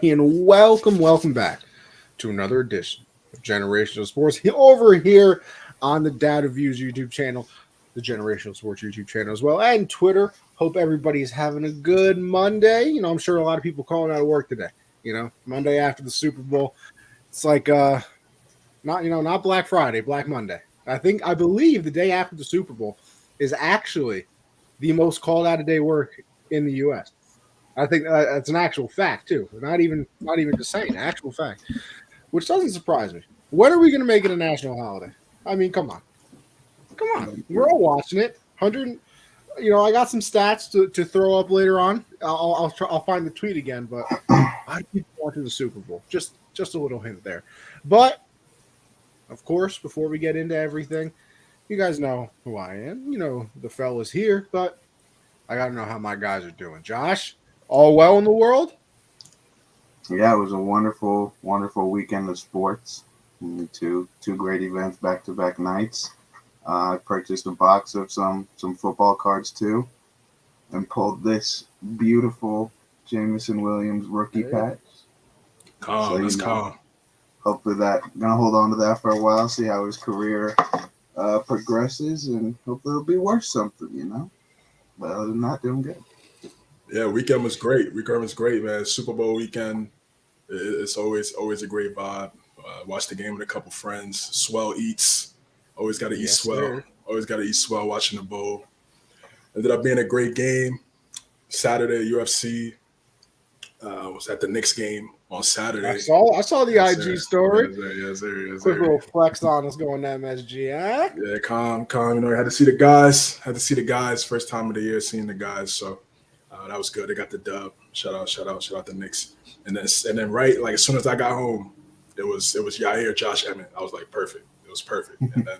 And welcome back to another edition of Generational Sports over here on the Data Views YouTube channel, the Generational Sports YouTube channel as well, and Twitter. Hope everybody's having a good Monday. I'm sure a lot of people calling out of work today. Monday after the Super Bowl. It's like not Black Friday, Black Monday. I believe the day after the Super Bowl is actually the most called out of day work in the US. I think that's an actual fact too. Not even just saying, actual fact, which doesn't surprise me. When are we going to make it a national holiday? I mean, come on. We're all watching it. 100. I got some stats to throw up later on. I'll find the tweet again, but I keep watching the Super Bowl. Just a little hint there. But of course, before we get into everything, you guys know who I am. The fellas here, but I got to know how my guys are doing. Josh, all well in the world? Yeah, it was a wonderful, wonderful weekend of sports. Two great events back to back nights. I purchased a box of some football cards too, and pulled this beautiful Jameson Williams rookie patch. So Calm, that's calm. hopefully that gonna hold on to that for a while, see how his career progresses, and hopefully it'll be worth something, But other than that, doing good. Yeah, weekend was great. Weekend was great, man. Super Bowl weekend. It's always a great vibe. Watch the game with a couple friends. Swell eats. Always got to eat Yes, swell. sir. Always got to eat swell watching the bowl. Ended up being a great game. Saturday UFC was at the Knicks game on I Saturday. saw I saw the Yes, IG sir. story. Yes, sir. Yes, sir. Yes, Quick sir. little flex on us going to MSG, huh? Yeah, calm. I had to see the guys. Had to see the guys. First time of the year seeing the guys. So that was good. They got the dub. Shout out the Knicks. And then right like as soon as I got home, it was Yair, Josh Emmett. I was like perfect. It was perfect. And then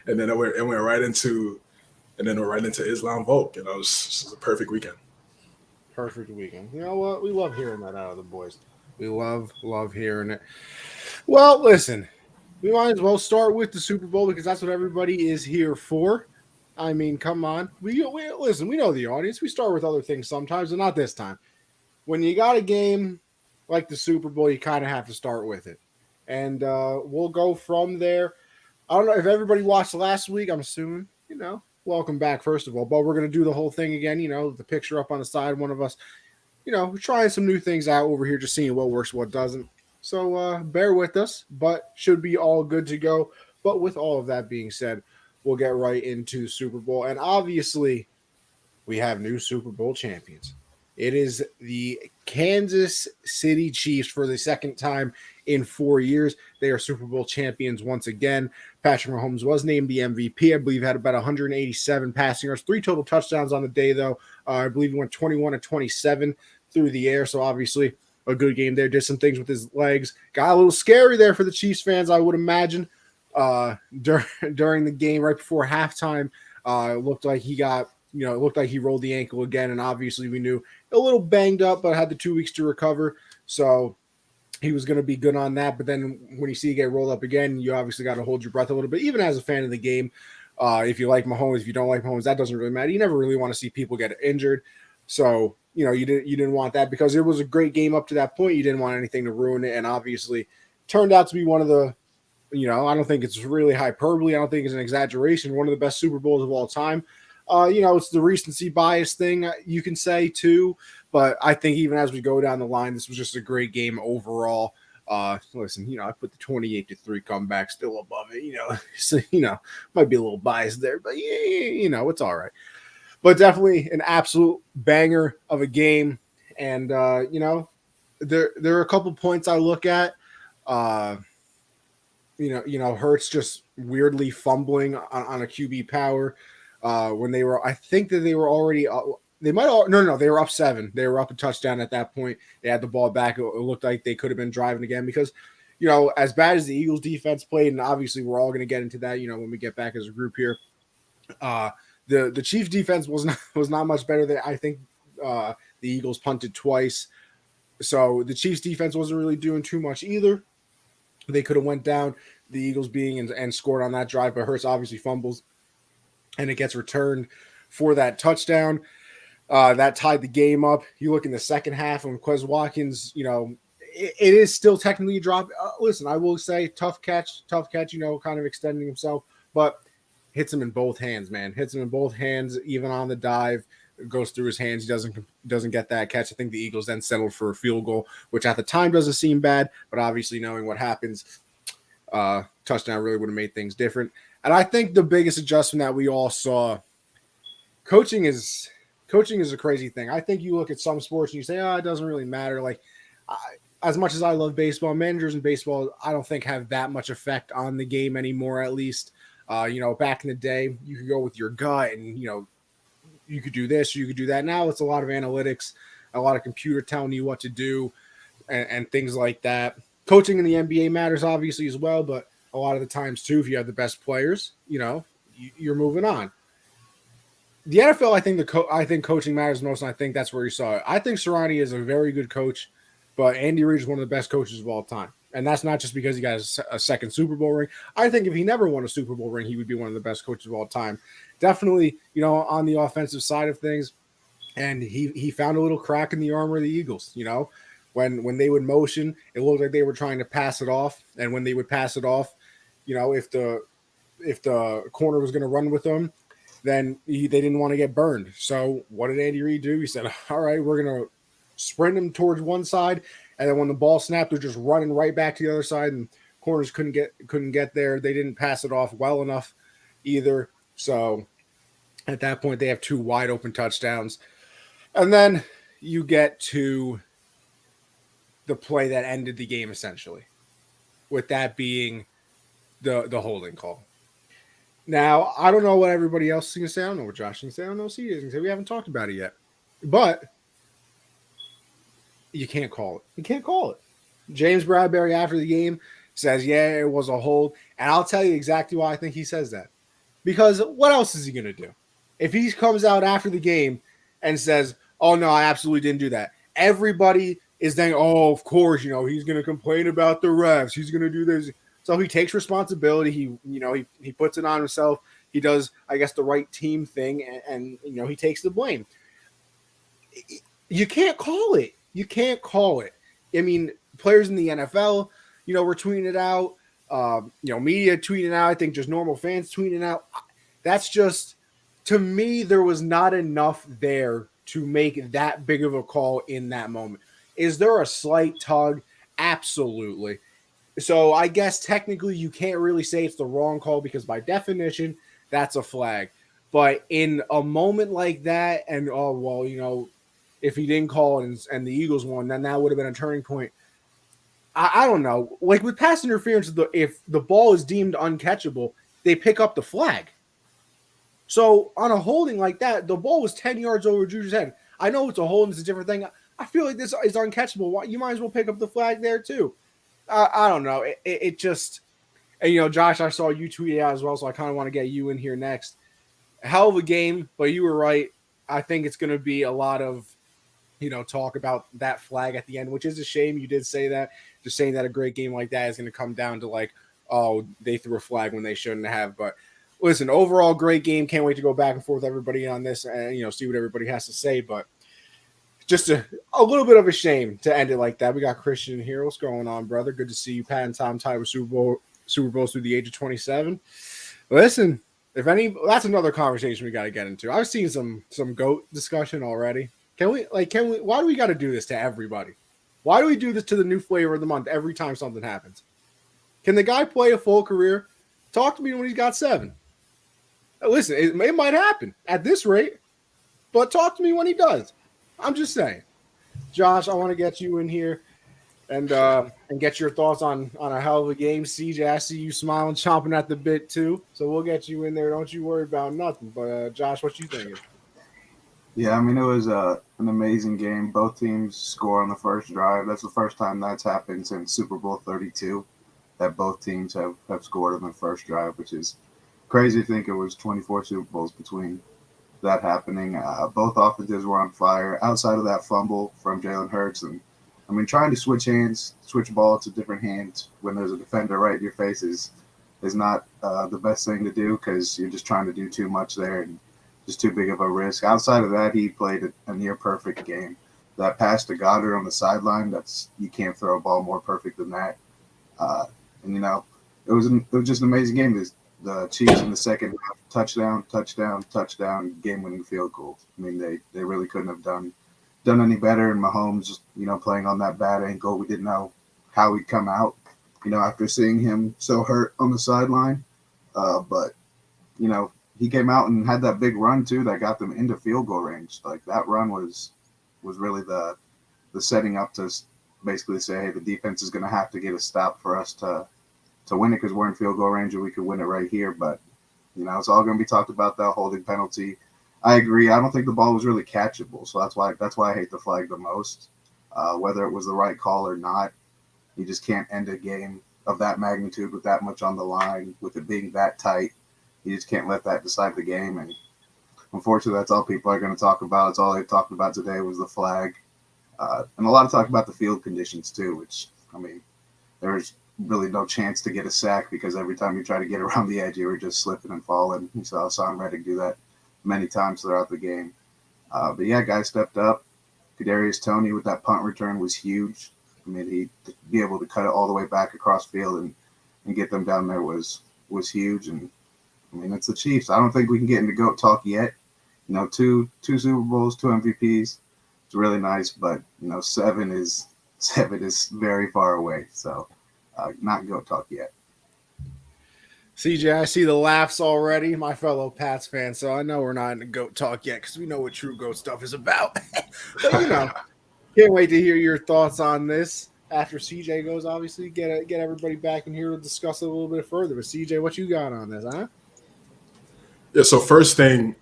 and then it went right into Islam Volk. And it was a perfect weekend. Perfect weekend. You know what? We love hearing that out of the boys. We love hearing it. Well, listen, we might as well start with the Super Bowl because that's what everybody is here for. I mean, come on. We listen. We know the audience. We start with other things sometimes, but not this time. When you got a game like the Super Bowl, you kind of have to start with it, and we'll go from there. I don't know if everybody watched last week. I'm assuming, welcome back, first of all. But we're going to do the whole thing again, the picture up on the side. One of us, we're trying some new things out over here, just seeing what works, what doesn't. So bear with us, but should be all good to go. But with all of that being said, we'll get right into Super Bowl. And obviously, we have new Super Bowl champions. It is the Kansas City Chiefs for the second time in 4 years. They are Super Bowl champions once again. Patrick Mahomes was named the MVP. I believe had about 187 passing yards, 3 total touchdowns on the day, though. I believe he went 21 to 27 through the air. So obviously a good game there. Did some things with his legs. Got a little scary there for the Chiefs fans, I would imagine. During the game, right before halftime, it looked like he got, it looked like he rolled the ankle again. And obviously we knew a little banged up, but had the 2 weeks to recover. So he was going to be good on that. But then when you see it get rolled up again, you obviously got to hold your breath a little bit, even as a fan of the game. If you like Mahomes, if you don't like Mahomes, that doesn't really matter. You never really want to see people get injured. So, you didn't want that because it was a great game up to that point. You didn't want anything to ruin it. And obviously turned out to be one of the, I don't think it's really hyperbole. I don't think it's an exaggeration. One of the best Super Bowls of all time. It's the recency bias thing you can say too. But I think even as we go down the line, this was just a great game overall. Listen, I put the 28-3 comeback still above it, so, might be a little biased there, but yeah, it's all right. But definitely an absolute banger of a game. And, there are a couple points I look at, Hurts just weirdly fumbling on a QB power, when I think that they were already, they might all no, they were up 7. They were up a touchdown at that point. They had the ball back. It looked like they could have been driving again because, as bad as the Eagles defense played, and obviously we're all going to get into that, when we get back as a group here. The Chiefs defense was not much better than I think. The Eagles punted twice, so the Chiefs defense wasn't really doing too much either. They could have went down, the Eagles being and scored on that drive, but Hurts obviously fumbles, and it gets returned for that touchdown. that tied the game up. You look in the second half when Quez Watkins, it is still technically a drop. Listen, I will say tough catch, kind of extending himself, but hits him in both hands, man. Hits him in both hands, even on the dive. It goes through his hands. He doesn't get that catch. I think the Eagles then settled for a field goal, which at the time doesn't seem bad, but obviously knowing what happens, touchdown really would have made things different. And I think the biggest adjustment that we all saw, coaching is a crazy thing. I think you look at some sports and you say, it doesn't really matter. Like, as much as I love baseball, managers in baseball, I don't think have that much effect on the game anymore, at least. Back in the day, you could go with your gut and, you could do this, or you could do that. Now it's a lot of analytics, a lot of computer telling you what to do and things like that. Coaching in the NBA matters obviously as well, but a lot of the times too, if you have the best players, you're moving on. The NFL, I think coaching matters most, and I think that's where you saw it. I think Sirianni is a very good coach, but Andy Reid is one of the best coaches of all time. And that's not just because he got a second Super Bowl ring. I think if he never won a Super Bowl ring, he would be one of the best coaches of all time. Definitely, on the offensive side of things. And he found a little crack in the armor of the Eagles, When they would motion, it looked like they were trying to pass it off. And when they would pass it off, if the corner was going to run with them, then they didn't want to get burned. So what did Andy Reid do? He said, all right, we're going to sprint them towards one side. And then when the ball snapped, they're just running right back to the other side, and corners couldn't get there. They didn't pass it off well enough either. So at that point, they have 2 wide open touchdowns. And then you get to the play that ended the game, essentially, with that being the holding call. Now, I don't know what everybody else is going to say. I don't know what Josh is going to say. I don't know what C is going to say. We haven't talked about it yet. But you can't call it. You can't call it. James Bradbury, after the game, says, yeah, it was a hold. And I'll tell you exactly why I think he says that. Because what else is he going to do? If he comes out after the game and says, oh, no, I absolutely didn't do that, everybody is then, oh, of course, he's going to complain about the refs. He's going to do this. So he takes responsibility. He puts it on himself. He does, I guess, the right team thing, and he takes the blame. You can't call it. You can't call it. I mean, players in the NFL, were tweeting it out. Media tweeting out. I think just normal fans tweeting out. That's just, to me, there was not enough there to make that big of a call in that moment. Is there a slight tug? Absolutely. So I guess technically you can't really say it's the wrong call because by definition, that's a flag. But in a moment like that, and if he didn't call it and the Eagles won, then that would have been a turning point. I don't know. Like with pass interference, if the ball is deemed uncatchable, they pick up the flag. So on a holding like that, the ball was 10 yards over Juju's head. I know it's a hold, it's a different thing. I feel like this is uncatchable. You might as well pick up the flag there too. I don't know. It just, and Josh, I saw you tweet it out as well, so I kind of want to get you in here next. Hell of a game, but you were right. I think it's going to be a lot of, talk about that flag at the end, which is a shame. You did say that. Just saying that a great game like that is going to come down to like, oh, they threw a flag when they shouldn't have. But listen, overall, great game. Can't wait to go back and forth with everybody on this and, see what everybody has to say. But just a little bit of a shame to end it like that. We got Christian here. What's going on, brother? Good to see you. Pat and Tom tied with Super Bowls through the age of 27. Listen, that's another conversation we got to get into. I've seen some GOAT discussion already. Can we, why do we got to do this to everybody? Why do we do this to the new flavor of the month every time something happens? Can the guy play a full career? Talk to me when he's got 7. Listen, it might happen at this rate, but talk to me when he does. I'm just saying. Josh, I want to get you in here and get your thoughts on a hell of a game. CJ, I see you smiling, chomping at the bit too. So we'll get you in there. Don't you worry about nothing. But Josh, what you thinking? Yeah, I mean, it was an amazing game. Both teams score on the first drive. That's the first time that's happened since Super Bowl 32, that both teams have scored on the first drive, which is crazy to think it was 24 Super Bowls between that happening. Both offenses were on fire outside of that fumble from Jalen Hurts. And, I mean, trying to switch ball to different hands when there's a defender right in your face is not the best thing to do because you're just trying to do too much there. And just too big of a risk. Outside of that, he played a near perfect game. That pass to Goddard on the sideline, you can't throw a ball more perfect than that. And it was just an amazing game. The Chiefs in the second half, touchdown, game-winning field goal. I mean, they really couldn't have done any better. And Mahomes, just playing on that bad ankle, we didn't know how he'd come out. After seeing him so hurt on the sideline, but he came out and had that big run too that got them into field goal range. Like that run was really the setting up to basically say, hey, the defense is going to have to get a stop for us to win it because we're in field goal range and we could win it right here. But it's all going to be talked about, that holding penalty. I agree. I don't think the ball was really catchable, so that's why I hate the flag the most. Whether it was the right call or not, you just can't end a game of that magnitude with that much on the line, with it being that tight. You just can't let that decide the game. And unfortunately, that's all people are going to talk about. It's all they talked about today was the flag. And a lot of talk about the field conditions too, which, I mean, there's really no chance to get a sack because every time you try to get around the edge, you were just slipping and falling. You saw Sam Reddick do that many times throughout the game. But yeah, guys stepped up. Kadarius Toney with that punt return was huge. I mean, he'd be able to cut it all the way back across field and get them down there was huge. And I mean, it's the Chiefs. I don't think we can get into GOAT talk yet. Two Super Bowls, 2 MVPs. It's really nice, but 7 is very far away. So not GOAT talk yet. CJ, I see the laughs already, my fellow Pats fan. So I know we're not in the GOAT talk yet because we know what true GOAT stuff is about. But can't wait to hear your thoughts on this after CJ goes. Obviously, get everybody back in here to discuss it a little bit further. But CJ, what you got on this, huh? Yeah, so first thing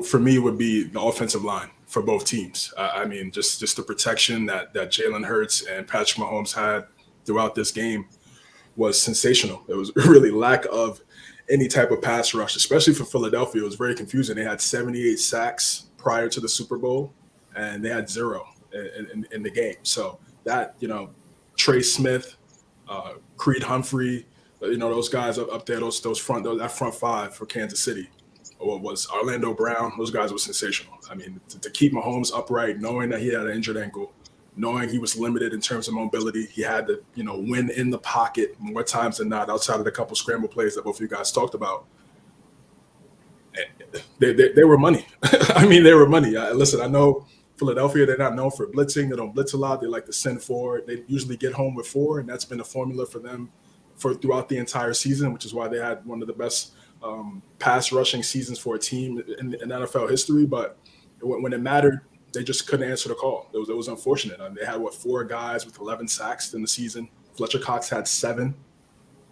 for me would be the offensive line for both teams. I mean, just the protection that Jalen Hurts and Patrick Mahomes had throughout this game was sensational. There was really lack of any type of pass rush, especially for Philadelphia. It was very confusing. They had 78 sacks prior to the Super Bowl, and they had 0 in the game. So that, Trey Smith, Creed Humphrey, those guys up there, that front 5 for Kansas City, or was Orlando Brown. Those guys were sensational. I mean, to keep Mahomes upright, knowing that he had an injured ankle, knowing he was limited in terms of mobility, he had to, win in the pocket more times than not, outside of the couple scramble plays that both of you guys talked about. They were money. I mean, they were money. Listen, I know Philadelphia, they're not known for blitzing. They don't blitz a lot. They like to send 4. They usually get home with 4, and that's been a formula for them throughout the entire season, which is why they had one of the best pass rushing seasons for a team in NFL history. But when it mattered, they just couldn't answer the call. It was unfortunate. They had 4 guys with 11 sacks in the season. Fletcher Cox had 7,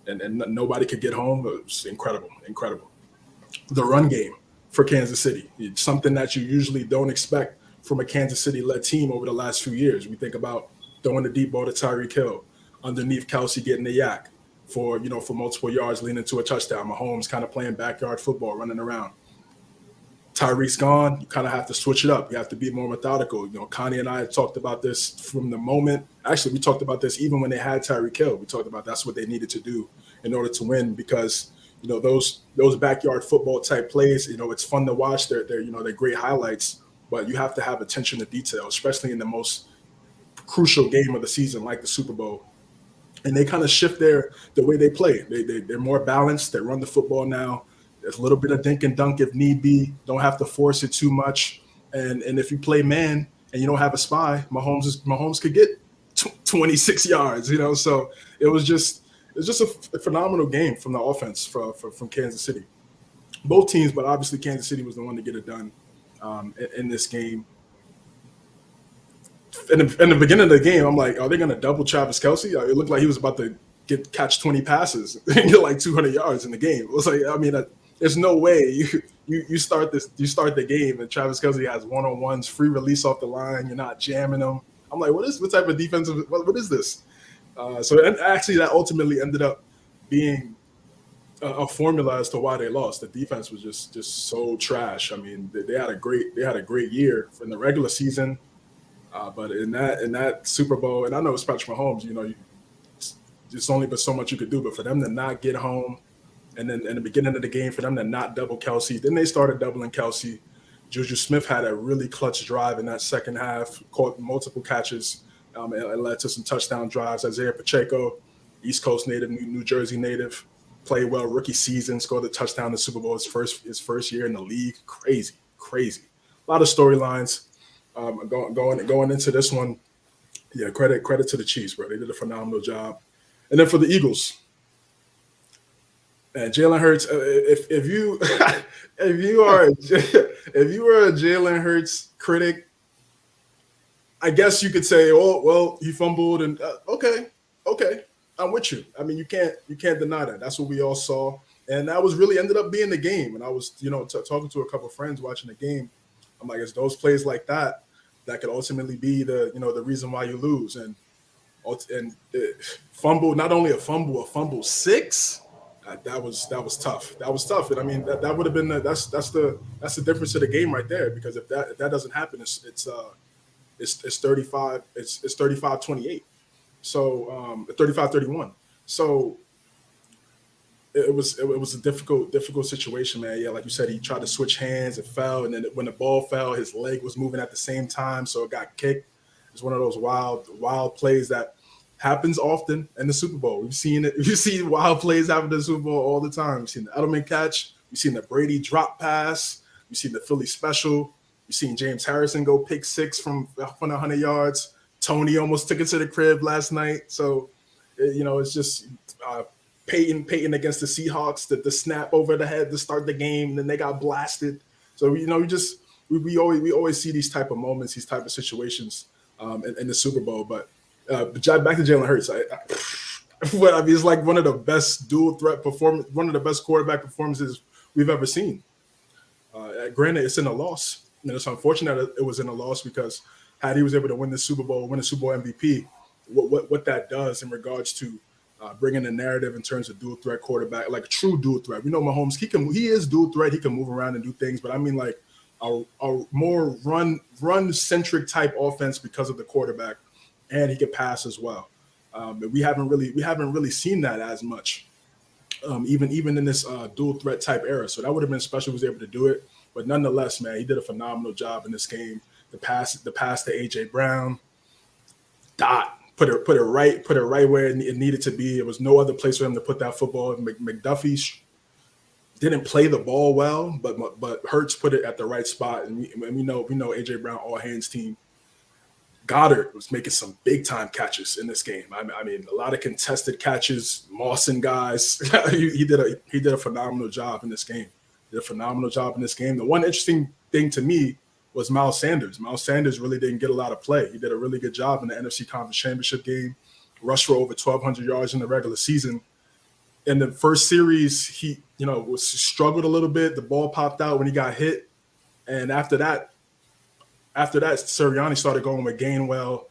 and nobody could get home. It was incredible. The run game for Kansas City, it's something that you usually don't expect from a Kansas City-led team over the last few years. We think about throwing the deep ball to Tyreek Hill, underneath Kelsey getting the yak for multiple yards, leading to a touchdown. Mahomes kind of playing backyard football, running around. Tyreek's gone. You kind of have to switch it up. You have to be more methodical. Connie and I talked about this from the moment. Actually, we talked about this even when they had Tyreek Hill. We talked about that's what they needed to do in order to win because those backyard football type plays. It's fun to watch. They're great highlights, but you have to have attention to detail, especially in the most crucial game of the season, like the Super Bowl. And they kind of shift the way they play. They're more balanced. They run the football now. There's a little bit of dink and dunk if need be. Don't have to force it too much. And if you play man and you don't have a spy, Mahomes could get 26 yards. So it was just a phenomenal game from the offense from Kansas City. Both teams, but obviously Kansas City was the one to get it done in this game. In the beginning of the game, I'm like, are they going to double Travis Kelsey? It looked like he was about to catch 20 passes and get like 200 yards in the game. It was like, I mean, there's no way you start the game and Travis Kelsey has one-on-ones, free release off the line. You're not jamming them. I'm like, what type of defensive? What is this? So actually, that ultimately ended up being a formula as to why they lost. The defense was just so trash. I mean, they had a great year in the regular season. But in that Super Bowl, and I know it's Patrick Mahomes, it's only but so much you could do. But for them to not get home, and then in the beginning of the game, for them to not double Kelsey, then they started doubling Kelsey. Juju Smith had a really clutch drive in that second half, caught multiple catches, and it led to some touchdown drives. Isaiah Pacheco, East Coast native, New Jersey native, played well rookie season, scored a touchdown in the Super Bowl his first year in the league. Crazy. A lot of storylines going into this one. Yeah, credit to the Chiefs, bro. They did a phenomenal job. And then for the Eagles, man, Jalen Hurts. If you if you are a Jalen Hurts critic, I guess you could say, oh well, he fumbled, and okay, I'm with you. I mean, you can't deny that. That's what we all saw, and that was really ended up being the game. And I was, talking to a couple of friends watching the game. I'm like, it's those plays like that could ultimately be the reason why you lose. And fumble, not only a fumble six. That was tough. That was tough. And I mean, that would have been that's the difference of the game right there. Because if that doesn't happen, it's 35. It's 35-28. So 35-31. So it was a difficult situation, man. Yeah, like you said, he tried to switch hands, it fell, and then when the ball fell, his leg was moving at the same time, so it got kicked. It's one of those wild plays that happens often in the Super Bowl. We've seen it. You see wild plays happen in the Super Bowl all the time. We've seen the Edelman catch. We've seen the Brady drop pass. We've seen the Philly special. We've seen James Harrison go pick six from 100 yards. Tony almost took it to the crib last night. So, it's just Peyton against the Seahawks, the snap over the head to start the game, and then they got blasted. So, we always see these type of moments, these type of situations in the Super Bowl. But back to Jalen Hurts. It's like one of the best dual threat performance, one of the best quarterback performances we've ever seen. Granted, it's in a loss, and it's unfortunate that it was in a loss because had he was able to win the Super Bowl MVP, what that does in regards to bringing the narrative in terms of dual threat quarterback, like a true dual threat. We know Mahomes, he is dual threat. He can move around and do things, but I mean like a more run centric type offense because of the quarterback, and he can pass as well. But we haven't really seen that as much, even in this dual threat type era. So that would have been special if he was able to do it. But nonetheless, man, he did a phenomenal job in this game. The pass to AJ Brown, put it right where it needed to be. There was no other place for him to put that football. McDuffie didn't play the ball well, but Hurts put it at the right spot. And we know AJ Brown all hands team. Goddard was making some big time catches in this game. I mean, a lot of contested catches, Mawson guys. he did a phenomenal job in this game. The one interesting thing to me was Miles Sanders. Miles Sanders really didn't get a lot of play. He did a really good job in the NFC Conference Championship game, rushed for over 1,200 yards in the regular season. In the first series, he struggled a little bit. The ball popped out when he got hit, and after that, Sirianni started going with Gainwell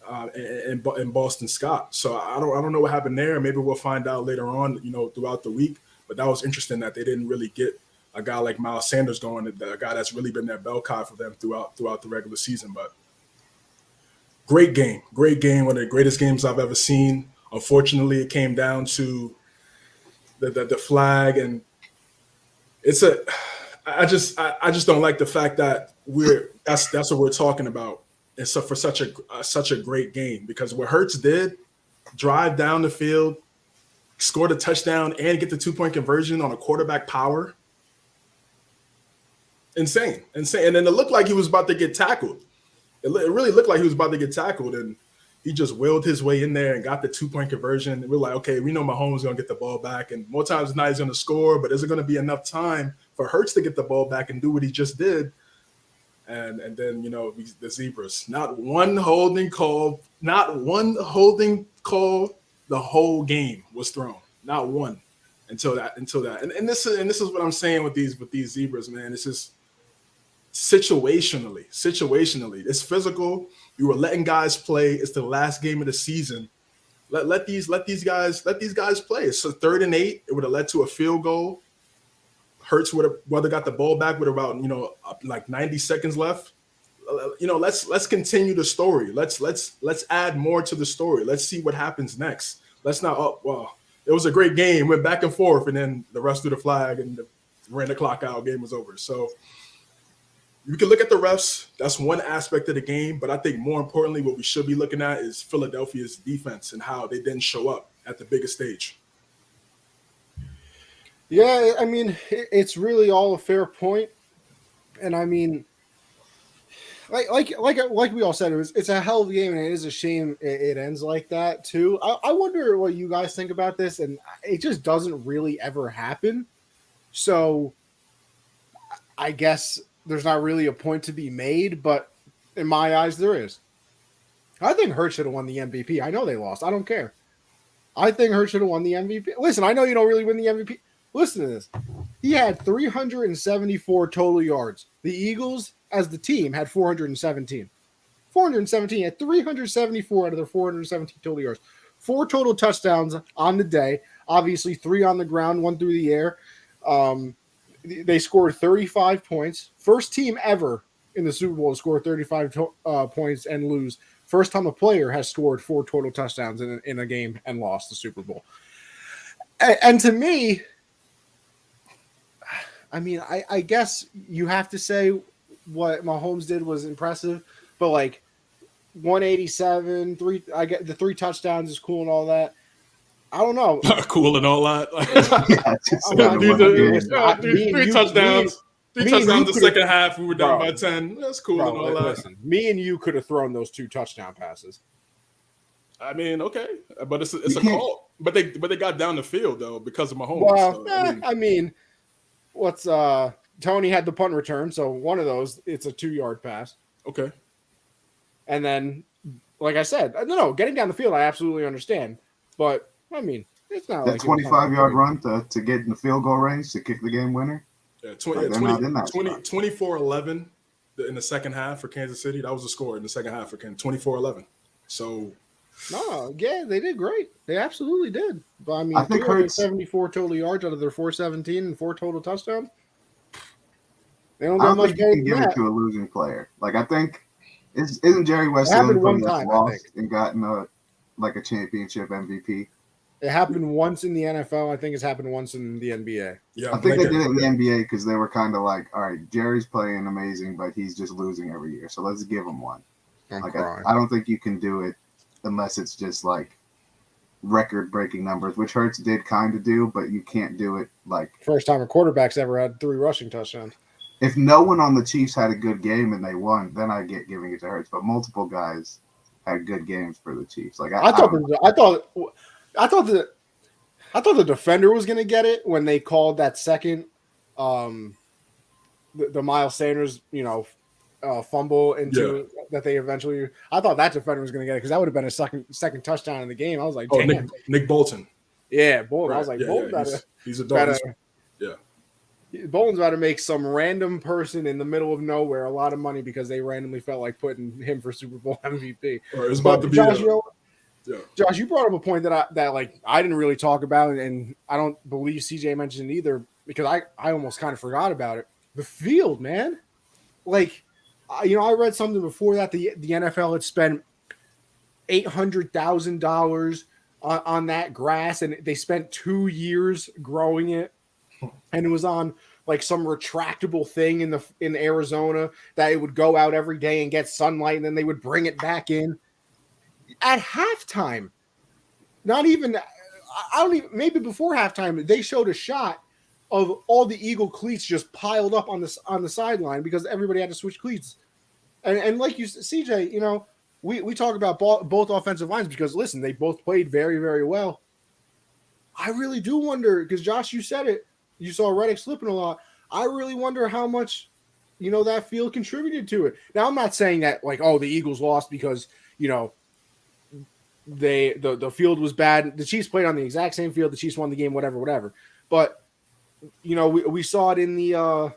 and Boston Scott. So I don't know what happened there. Maybe we'll find out later on, throughout the week. But that was interesting that they didn't really get a guy like Miles Sanders going, a guy that's really been that bell cow for them throughout the regular season. But great game, one of the greatest games I've ever seen. Unfortunately, it came down to the flag, and I just don't like the fact that that's what we're talking about. And so for such a great game, because what Hurts did, drive down the field, scored a touchdown, and get the 2-point conversion on a quarterback power. Insane. And then it looked like he was about to get tackled. It really looked like he was about to get tackled, and he just willed his way in there and got the 2-point conversion. And we're like, okay, we know Mahomes is going to get the ball back, and more times than not he's going to score, but is it going to be enough time for Hurts to get the ball back and do what he just did? And then, the Zebras. Not one holding call. The whole game was thrown. Not one until that. And this is what I'm saying with these Zebras, man. It's just situationally. It's physical. You were letting guys play. It's the last game of the season. Let these guys play. It's a 3rd and 8. It would have led to a field goal. Hurts would have got the ball back with about like 90 seconds left. Let's continue the story. Let's add more to the story. Let's see what happens next. Let's not. It was a great game. Went back and forth, and then the rest of the flag and ran the clock out. Game was over. So You can look at the refs. That's one aspect of the game. But I think more importantly, what we should be looking at is Philadelphia's defense and how they didn't show up at the biggest stage. Yeah, I mean, it's really all a fair point. And I mean, like we all said, it's a hell of a game, and it is a shame it ends like that too. I wonder what you guys think about this, and it just doesn't really ever happen. So I guess there's not really a point to be made, but in my eyes, there is. I think Hurts should have won the MVP. I know they lost. I don't care. I think Hurts should have won the MVP. Listen, I know you don't really win the MVP. Listen to this. He had 374 total yards. The Eagles, as the team, had 417. 417 at 374 out of their 417 total yards. 4 total touchdowns on the day. Obviously, 3 on the ground, 1 through the air. They scored 35 points. First team ever in the Super Bowl to score 35 points and lose. First time a player has scored 4 total touchdowns in a game and lost the Super Bowl. And to me, I mean, I guess you have to say what Mahomes did was impressive, but like 187, I get the 3 touchdowns is cool and all that. I don't know. Cool and all that. Three touchdowns. 3 touchdowns the second half. We were down by 10. That's cool and all that. Listen, me and you could have thrown those 2 touchdown passes. I mean, okay, but it's a call. But they got down the field though because of Mahomes. Well, so, I mean, what's Tony had the punt return, so one of those it's a 2-yard pass. Okay, and then, like I said, no, getting down the field I absolutely understand, but I mean, it's not that like 25-yard run to get in the field goal range to kick the game winner. Yeah, 24-11 in the second half for Kansas City. That was the score in the second half for Kansas. 24-11. So, no, yeah, they did great. They absolutely did. But I mean, 374 total yards out of their 417 and 4 total touchdowns. They don't get much you can give it to a losing player. Like, I think, isn't Jerry West the only one that's lost and gotten a championship MVP? It happened once in the NFL. I think it's happened once in the NBA. Yeah, I think they did it in the NBA because they were kind of like, all right, Jerry's playing amazing, but he's just losing every year. So let's give him one. I don't think you can do it unless it's just like record-breaking numbers, which Hurts did kind of do, but you can't do it like first time a quarterback's ever had 3 rushing touchdowns. If no one on the Chiefs had a good game and they won, then I get giving it to Hurts. But multiple guys had good games for the Chiefs. Like I thought the defender was going to get it when they called that second, the Miles Sanders, fumble into that they eventually. I thought that defender was going to get it because that would have been a second touchdown in the game. I was like, damn. Nick Bolton. Yeah, Bolton. Right. I was like, Bolton. He's a dog. Bolton's about to make some random person in the middle of nowhere a lot of money because they randomly felt like putting him for Super Bowl MVP. It's about to be Josh, Josh, you brought up a point that I didn't really talk about, and I don't believe CJ mentioned either because I almost kind of forgot about it. The field, man. Like, I read something before that the NFL had spent $800,000 on that grass, and they spent 2 years growing it. And it was on like some retractable thing in Arizona that it would go out every day and get sunlight, and then they would bring it back in at halftime. Not even, maybe before halftime, they showed a shot of all the Eagle cleats just piled up on the sideline because everybody had to switch cleats. And like you, CJ, we talk about both offensive lines because listen, they both played very, very well. I really do wonder because Josh, you said it. You saw Reddick slipping a lot. I really wonder how much, that field contributed to it. Now, I'm not saying that like, the Eagles lost because, the field was bad. The Chiefs played on the exact same field. The Chiefs won the game, whatever. But, we saw it in the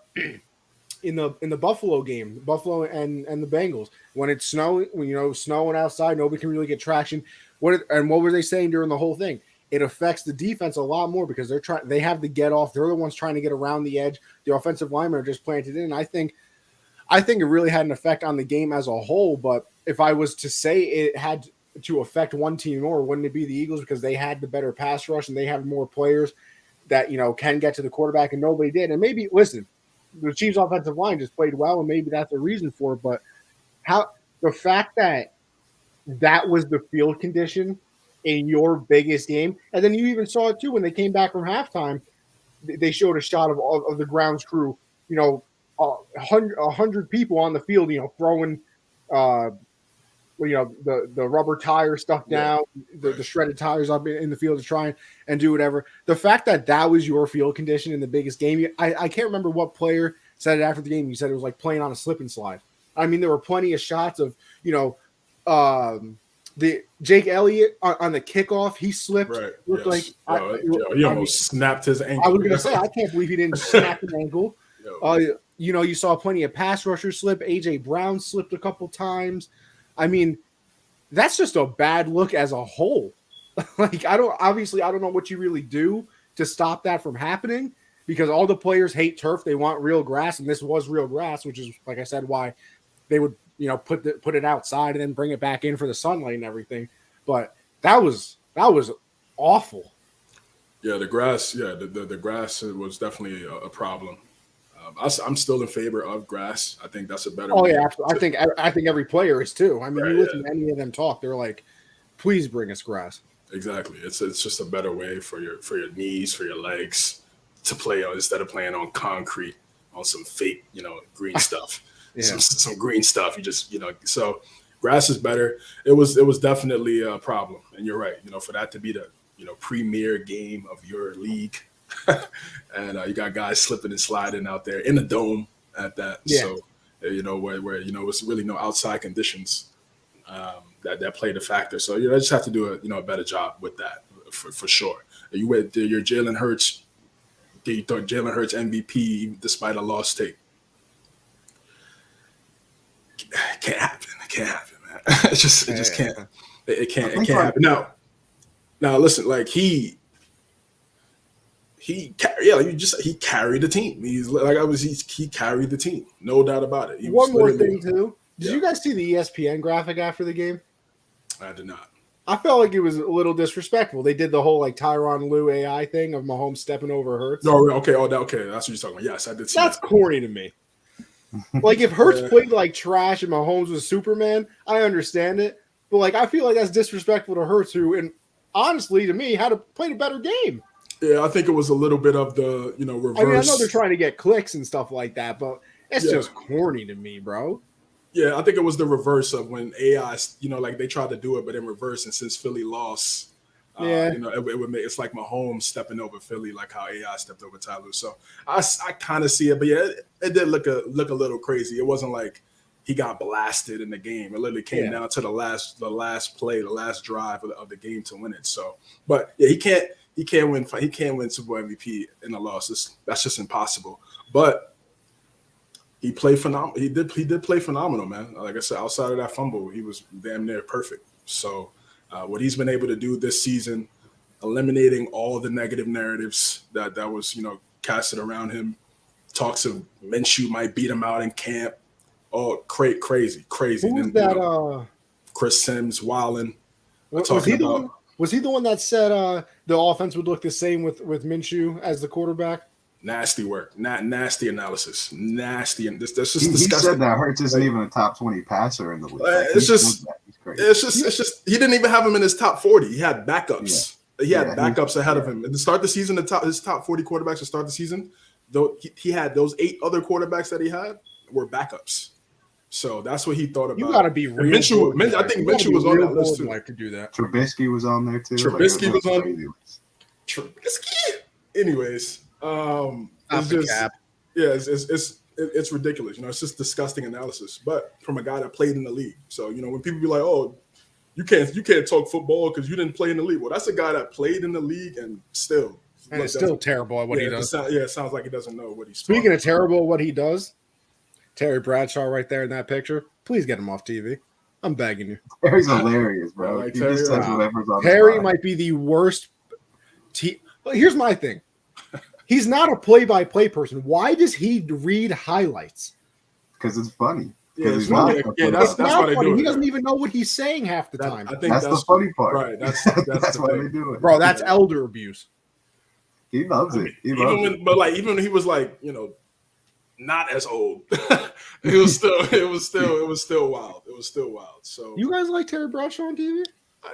in the Buffalo game, Buffalo and the Bengals when it's snowing, snowing outside, nobody can really get traction. What were they saying during the whole thing? It affects the defense a lot more because they have to get off. They're the ones trying to get around the edge. The offensive linemen are just planted in. I think it really had an effect on the game as a whole. But if I was to say it had to affect one team more, wouldn't it be the Eagles because they had the better pass rush and they have more players that can get to the quarterback and nobody did. And maybe listen, the Chiefs' offensive line just played well, and maybe that's a reason for it. But the fact that was the field condition in your biggest game, and then you even saw it too when they came back from halftime. They showed a shot of the grounds crew, 100 people on the field, throwing, the rubber tire stuff down, the shredded tires up in the field to try and do whatever. The fact that was your field condition in the biggest game, I can't remember what player said it after the game. You said it was like playing on a slip and slide. I mean, there were plenty of shots of, the Jake Elliott on the kickoff, he slipped. Right. Looked like he almost snapped his ankle. I was going to say, I can't believe he didn't snap an ankle. You saw plenty of pass rushers slip. AJ Brown slipped a couple times. I mean, that's just a bad look as a whole. Like, I don't know what you really do to stop that from happening, because all the players hate turf. They want real grass, and this was real grass, which is, like I said, why they would put it outside and then bring it back in for the sunlight and everything. But that was awful. Yeah, the grass. Yeah, the grass was definitely a problem. I'm still in favor of grass. I think that's a better. Oh yeah, I think every player is too. I mean, you listen to any of them talk, they're like, "Please bring us grass." Exactly. It's just a better way for your knees, for your legs to play on, instead of playing on concrete, on some fake, green stuff. Some green stuff. You just, so grass is better. It was definitely a problem. And you're right. For that to be the, premier game of your league, and you got guys slipping and sliding out there in the dome at that. Yeah. So, where it's really no outside conditions that played a factor. So, I just have to do a better job with that for sure. You with your Jalen Hurts, you thought Jalen Hurts MVP despite a loss take. It can't happen, man. It just can't. It can't happen. Now listen, like he carried the team. He carried the team, no doubt about it. One more thing too. Did you guys see the ESPN graphic after the game? I did not. I felt like it was a little disrespectful. They did the whole like Tyronn Lue AI thing of Mahomes stepping over Hurts. No, okay, okay. That's what you're talking about. Yes, I did see That's corny to me. Like, if Hurts played like trash and Mahomes was Superman, I understand it. But like, I feel like that's disrespectful to Hurts, who, and honestly, to me, played a better game. Yeah, I think it was a little bit of the reverse. I mean, I know they're trying to get clicks and stuff like that, but it's just corny to me, bro. Yeah, I think it was the reverse of when AI, like they tried to do it, but in reverse. And since Philly lost, it would make it's like Mahomes stepping over Philly, like how AI stepped over Tyloo. So I kind of see it, but yeah, it did look a little crazy. It wasn't like he got blasted in the game. It literally came down to the last play, the last drive of the game to win it. So, but yeah, he can't win Super Bowl MVP in a loss. That's just impossible. But he played phenomenal. He did play phenomenal, man. Like I said, outside of that fumble, he was damn near perfect. So what he's been able to do this season, eliminating all the negative narratives that was casted around him. Talks of Minshew might beat him out in camp. Oh, crazy. Who was that? Chris Sims, Wallen. Was he the one that said the offense would look the same with Minshew as the quarterback? Nasty work, nasty analysis, nasty, and this just he disgusting. He said that Hurts isn't even a top 20 passer in the league. It's just he didn't even have him in his top 40. He had backups. Yeah. He had backups ahead of him. And to start the season, his top 40 quarterbacks to start the season, though he had those 8 other quarterbacks that he had were backups. So that's what he thought about. You got to be real. I think Minshew was on that list too. Like to do that. Trubisky was on there too. Trubisky was on. Trubisky. Anyways, it's just cap. Yeah, it's ridiculous. It's just disgusting analysis. But from a guy that played in the league, so when people be like, "Oh, you can't talk football because you didn't play in the league," well, that's a guy that played in the league and still. And it's still terrible at what he does. It sounds like he doesn't know what he's. Speaking of terrible at what he does. Terry Bradshaw right there in that picture. Please get him off TV. I'm begging you. Terry's hilarious, bro. He just says whatever's on Terry might be the worst. Here's my thing. He's not a play-by-play person. Why does he read highlights? Because it's funny. Yeah, it's funny. That's why they do it. He doesn't even know what he's saying half the time. I think that's the funny part. Right. That's why they do it. Bro, that's elder abuse. He loves it. Even when he was like, not as old. It was still wild. It was still wild. So you guys like Terry Bradshaw on TV?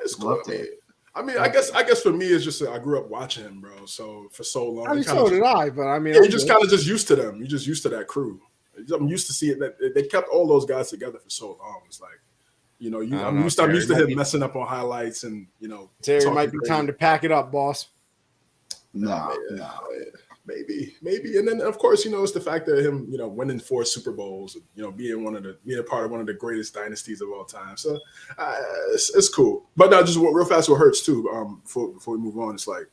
It's cool. I guess for me, it's just I grew up watching him, bro. So for so long, I mean, so did I. But I mean, you're just kind of just used to them. You're just used to that crew. I'm used to seeing that they kept all those guys together for so long. It's like, I'm used to him messing up on highlights and Terry might be time to pack it up, boss. No. Maybe, and then of course it's the fact that him winning 4 Super Bowls, and being a part of one of the greatest dynasties of all time. So it's cool. But now just real fast with Hurts too. Before we move on, it's like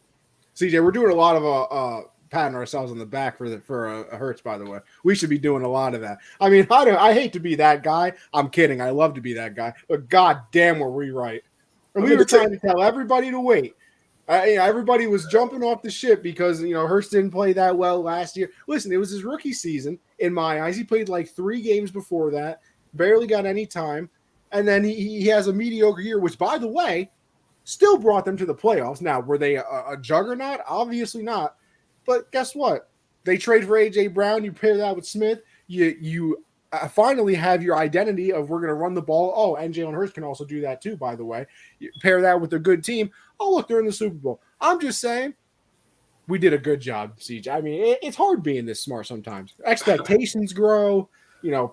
CJ, we're doing a lot of patting ourselves on the back for a Hurts. By the way, we should be doing a lot of that. I mean, I hate to be that guy. I'm kidding. I love to be that guy. But god damn, were we right? And we were trying to tell everybody to wait. Everybody was jumping off the ship because Hurts didn't play that well last year. Listen, it was his rookie season in my eyes. He played like 3 games before that, barely got any time, and then he has a mediocre year, which, by the way, still brought them to the playoffs. Now, were they a juggernaut? Obviously not. But guess what? They trade for AJ Brown. You pair that with Smith. You finally have your identity of we're going to run the ball. Oh, and Jalen Hurts can also do that too, by the way. You pair that with a good team. Oh, look, they're in the Super Bowl. I'm just saying we did a good job, CJ. I mean, it's hard being this smart sometimes. Expectations grow.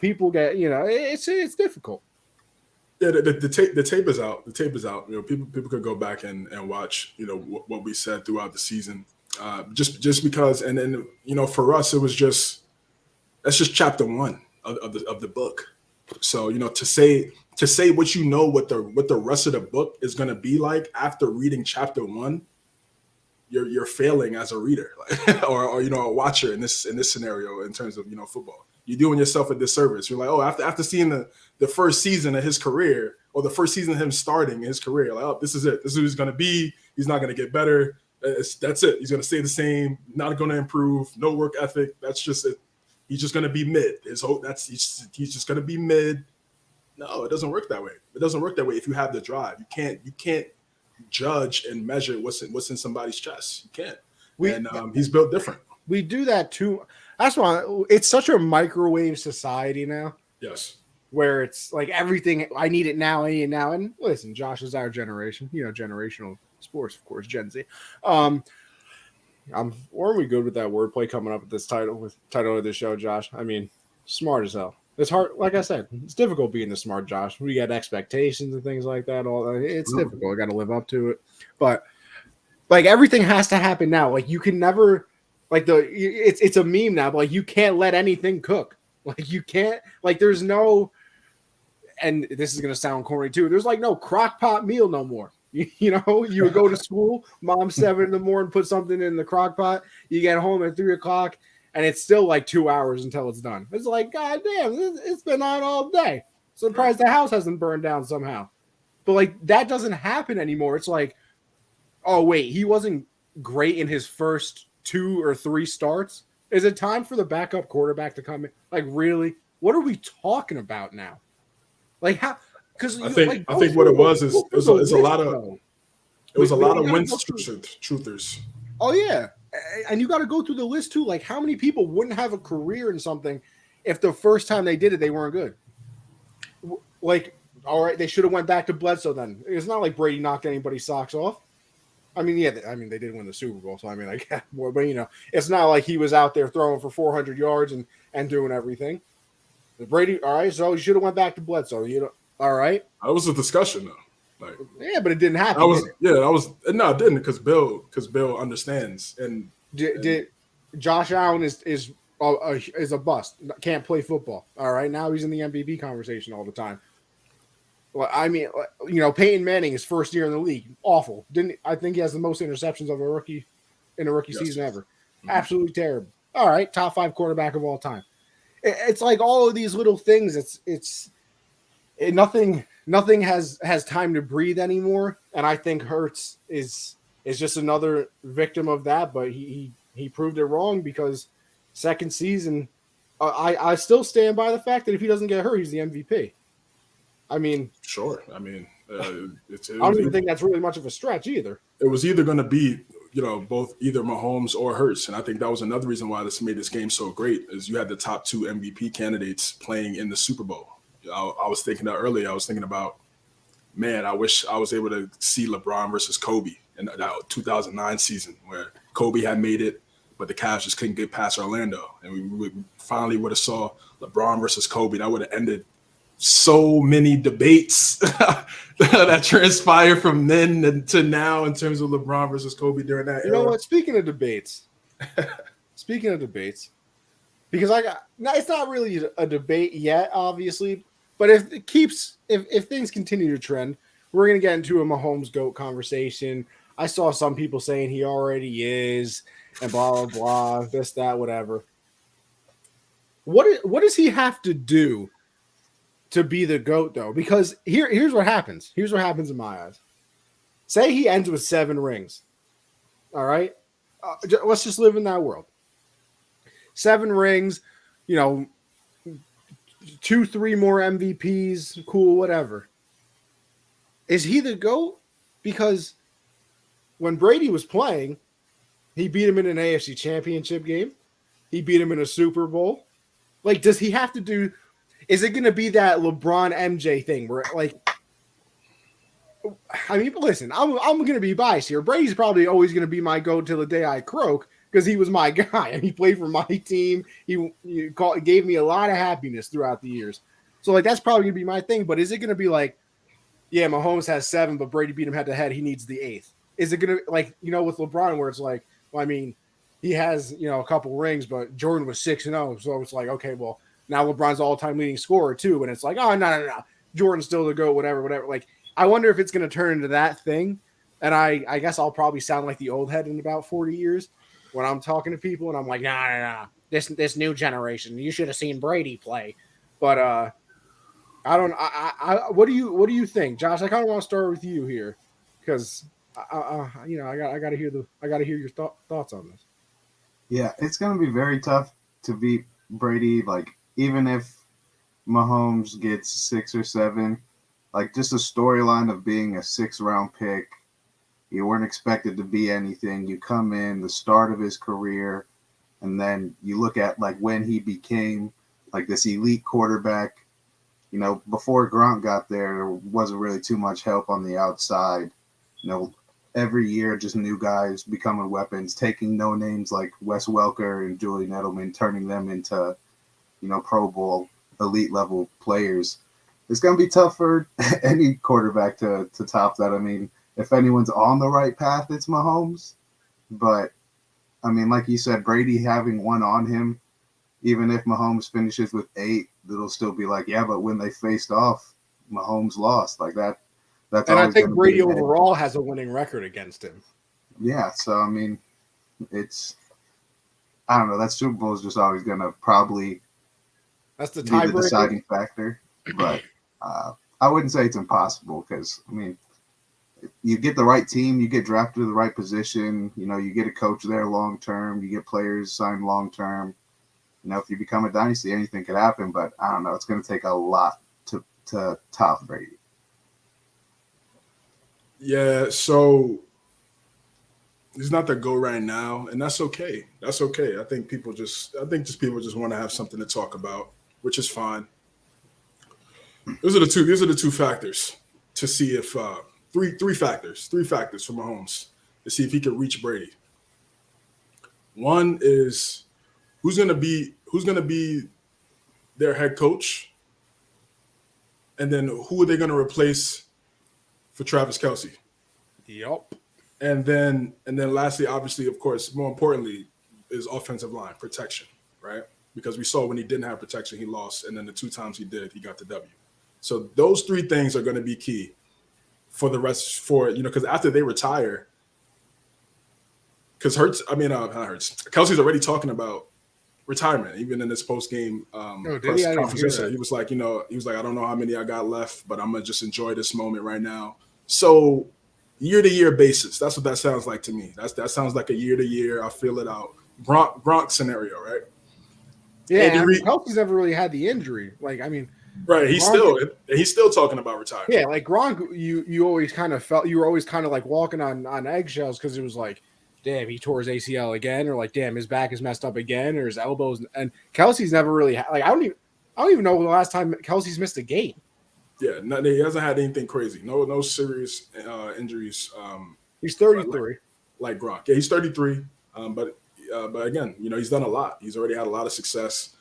People get, it's difficult. Yeah, the tape is out. The tape is out. People could go back and watch, what we said throughout the season. Just because, and then, for us, it was that's just chapter 1 of the book. So to say what what the rest of the book is going to be like after reading chapter 1, you're failing as a reader, or a watcher in this scenario in terms of football. You're doing yourself a disservice. You're like, oh, after seeing the first season of his career, or the first season of him starting his career, like, oh, this is it. This is who he's going to be. He's not going to get better. That's it. He's going to stay the same. Not going to improve. No work ethic. That's just it. He's just going to be mid. He's just going to be mid. No, it doesn't work that way. It doesn't work that way if you have the drive. You can't judge and measure what's in somebody's chest. You can't. He's built different. We do that too. That's why it's such a microwave society now. Yes. Where it's like everything, I need it now. And listen, Josh is our generation, generational sports, of course, Gen Z. Weren't we good with that wordplay coming up with this title of the show, Josh? I mean, smart as hell. It's hard. Like I said, it's difficult being the smart Josh. We got expectations and things like that. It's difficult. I got to live up to it. But like everything has to happen now. Like you can never, it's a meme now. But like you can't let anything cook. Like you can't. Like there's no. And this is gonna sound corny too. There's like no crock pot meal no more. You would go to school, mom 7 a.m, put something in the crock pot. You get home at 3:00, and it's still like 2 hours until it's done. It's like, God damn, it's been on all day. Surprised the house hasn't burned down somehow. But like that doesn't happen anymore. It's like, oh wait, he wasn't great in his first 2 or 3 starts. Is it time for the backup quarterback to come in? Like, really? What are we talking about now? Like how? Because I think what it was is a lot of wins truthers. Oh yeah, and you got to go through the list too. Like how many people wouldn't have a career in something if the first time they did it they weren't good? Like, all right, they should have went back to Bledsoe then. It's not like Brady knocked anybody's socks off. I mean, yeah, they did win the Super Bowl, so I mean, I get more, but it's not like he was out there throwing for 400 yards and doing everything. Brady, all right, so you should have went back to Bledsoe. All right. That was a discussion though. Like, yeah, but it didn't happen. It didn't because Bill understands. And did Josh Allen is a bust. Can't play football. All right, now he's in the MVP conversation all the time. Well, I mean, Peyton Manning, his first year in the league, awful. I think he has the most interceptions of a rookie in a rookie season ever. Mm-hmm. Absolutely terrible. All right, top 5 quarterback of all time. It's like all of these little things. Nothing has time to breathe anymore, and I think Hurts is just another victim of that. But he proved it wrong because second season, I still stand by the fact that if he doesn't get hurt, he's the MVP. I mean, sure. I mean, I don't even think that's really much of a stretch either. It was either going to be both either Mahomes or Hurts. And I think that was another reason why this made this game so great is you had the top 2 MVP candidates playing in the Super Bowl. I was thinking that earlier. I was thinking about, man, I wish I was able to see LeBron versus Kobe in that 2009 season where Kobe had made it, but the Cavs just couldn't get past Orlando. And we finally would have saw LeBron versus Kobe. That would have ended so many debates that transpire from then to now in terms of LeBron versus Kobe during that era. You know what? Speaking of debates, because it's not really a debate yet, obviously, but if things continue to trend, we're going to get into a Mahomes GOAT conversation. I saw some people saying he already is, and blah, blah, blah, this, that, whatever. What does he have to do to be the GOAT, though? Because here's what happens. Here's what happens in my eyes. Say he ends with 7 rings. All right? Let's just live in that world. 7 rings, 2, 3 more MVPs, cool, whatever. Is he the GOAT? Because when Brady was playing, he beat him in an AFC championship game. He beat him in a Super Bowl. Like, does he have to do... Is it going to be that LeBron MJ thing where, like, I mean, listen, I'm going to be biased here. Brady's probably always going to be my GOAT till the day I croak because he was my guy and he played for my team. He gave me a lot of happiness throughout the years. So, like, that's probably going to be my thing. But is it going to be like, yeah, Mahomes has 7, but Brady beat him head to head. He needs the 8th. Is it going to, like, with LeBron where it's like, well, I mean, he has, a couple rings, but Jordan was 6-0. So it's like, okay, well, now LeBron's all-time leading scorer too, and it's like, oh, no. Jordan's still the GOAT, whatever. Like, I wonder if it's going to turn into that thing. And I guess I'll probably sound like the old head in about 40 years when I'm talking to people, and I'm like, nah. This new generation, you should have seen Brady play. But what do you think, Josh? I kind of want to start with you here because I got to hear your thoughts on this. Yeah, it's going to be very tough to beat Brady. Like, even if Mahomes gets 6 or 7, like just the storyline of being a 6th-round pick, you weren't expected to be anything. You come in the start of his career, and then you look at like when he became like this elite quarterback. Before Gronk got there wasn't really too much help on the outside. Every year just new guys becoming weapons, taking no names like Wes Welker and Julian Edelman, turning them into Pro Bowl elite level players. It's going to be tough for any quarterback to top that. I mean, if anyone's on the right path, it's Mahomes. But, I mean, like you said, Brady having one on him, even if Mahomes finishes with 8, it'll still be like, yeah, but when they faced off, Mahomes lost. Like that. That's and I think Brady overall has a winning record against him. Yeah, so, I mean, I don't know. That Super Bowl is just always going to probably that's the be the deciding factor. But I wouldn't say it's impossible because, I mean, you get the right team, you get drafted to the right position, you get a coach there long-term, you get players signed long-term. If you become a dynasty, anything could happen, but I don't know. It's going to take a lot to top Brady. Yeah, so he's not the GOAT right now, and that's okay. That's okay. I think people just want to have something to talk about, which is fine. These are the two factors to see if three factors for Mahomes to see if he can reach Brady. One is who's gonna be their head coach, and then who are they gonna replace for Travis Kelce? Yep. And then lastly, obviously, of course, more importantly, is offensive line protection, right? Because we saw when he didn't have protection, he lost, and then the 2 times he did, he got the W. So those 3 things are going to be key for the rest. Because after they retire, because Kelsey's already talking about retirement, even in this post game press conference. He was like, I don't know how many I got left, but I'm gonna just enjoy this moment right now. So year-to-year basis, that's what that sounds like to me. That sounds like a year-to-year. I feel it out. Gronk scenario, right? Yeah, Kelsey's never really had the injury. Like, I mean, right? He's still talking about retirement. Yeah, like Gronk, you always kind of felt you were always kind of like walking on eggshells because it was like, damn, he tore his ACL again, or like, damn, his back is messed up again, or his elbows. And Kelsey's never really like I don't even know the last time Kelsey's missed a game. Yeah, he hasn't had anything crazy. No serious injuries. He's 33, like Gronk. Yeah, he's 33. But again, he's done a lot. He's already had a lot of success.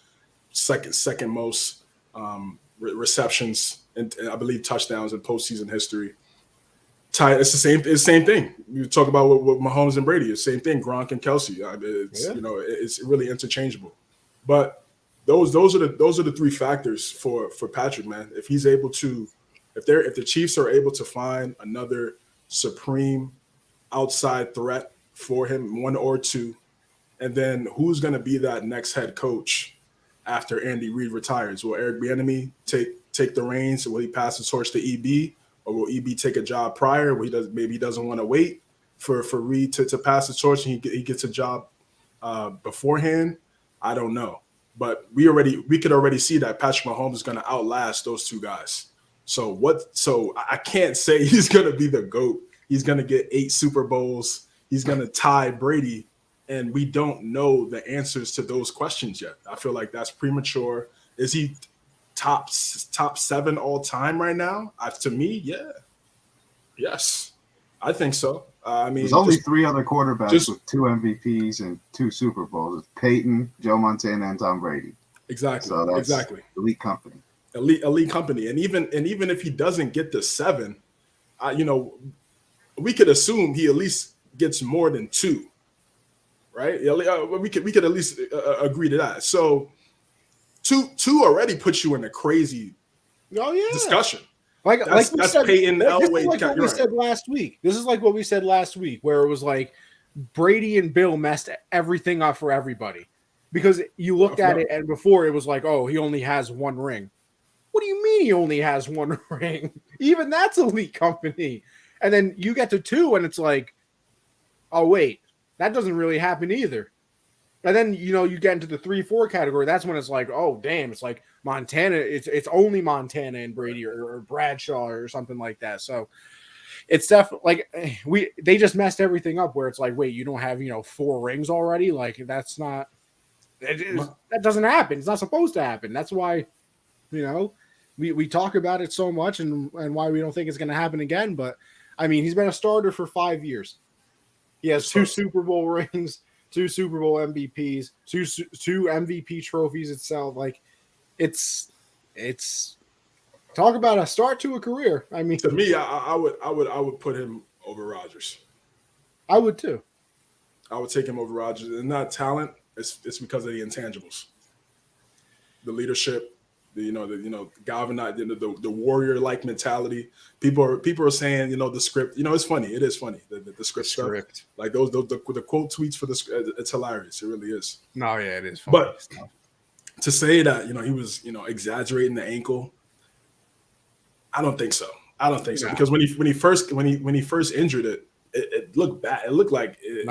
Second most receptions and I believe touchdowns in postseason history. It's the same thing. You talk about what Mahomes and Brady. It's the same thing. Gronk and Kelsey. It's really interchangeable. But those are the three factors for Patrick, man. If he's able to, if the Chiefs are able to find another supreme outside threat for him, one or two, and then who's going to be that next head coach after Andy Reid retires? Will Eric Bieniemy take the reins? Will he pass the torch to EB, or will EB take a job prior? Where he doesn't want to wait for Reid to pass the torch and he gets a job beforehand? I don't know, but we could already see that Patrick Mahomes is going to outlast those two guys. So I can't say he's going to be the GOAT. He's going to get 8 Super Bowls. He's going to tie Brady. And we don't know the answers to those questions yet. I feel like that's premature. Is he top 7 all time right now? To me, yeah. Yes. I think so. There's only 3 other quarterbacks with 2 MVPs and 2 Super Bowls. It's Peyton, Joe Montana, and Tom Brady. Exactly. So that's exactly. Elite company. Elite company. And even if he doesn't get the 7, we could assume he at least gets more than 2. Right? We could at least agree to that. So two already puts you in a crazy discussion. That's Peyton Elway. Like what we said last week. This is like what we said last week, where it was like Brady and Bill messed everything up for everybody. Because you looked at it, and before it was like, oh, he only has 1 ring. What do you mean he only has 1 ring? Even that's elite company. And then you get to 2, and it's like, oh, wait, that doesn't really happen either. And then, you get into the 3-4 category. That's when it's like, oh, damn, it's like Montana. It's only Montana and Brady or Bradshaw or something like that. So it's definitely like they just messed everything up where it's like, wait, you don't have, 4 rings already? Like, that's not – that doesn't happen. It's not supposed to happen. That's why, we talk about it so much and why we don't think it's going to happen again. But, I mean, he's been a starter for 5 years. He has 2 Super Bowl rings, 2 Super Bowl MVPs, 2 MVP trophies itself. Like, it's talk about a start to a career. I mean, to me, I would put him over Rodgers. I would too. I would take him over Rodgers, and not talent. It's because of the intangibles, the leadership, galvanize, the warrior-like mentality. People are saying, the script. It's funny. It is funny. The script stuff. Like the quote tweets for the script. It's hilarious. It really is. No, yeah, it is funny. But to say that he was exaggerating the ankle, I don't think so. Because when he first injured it, it looked bad. It looked like it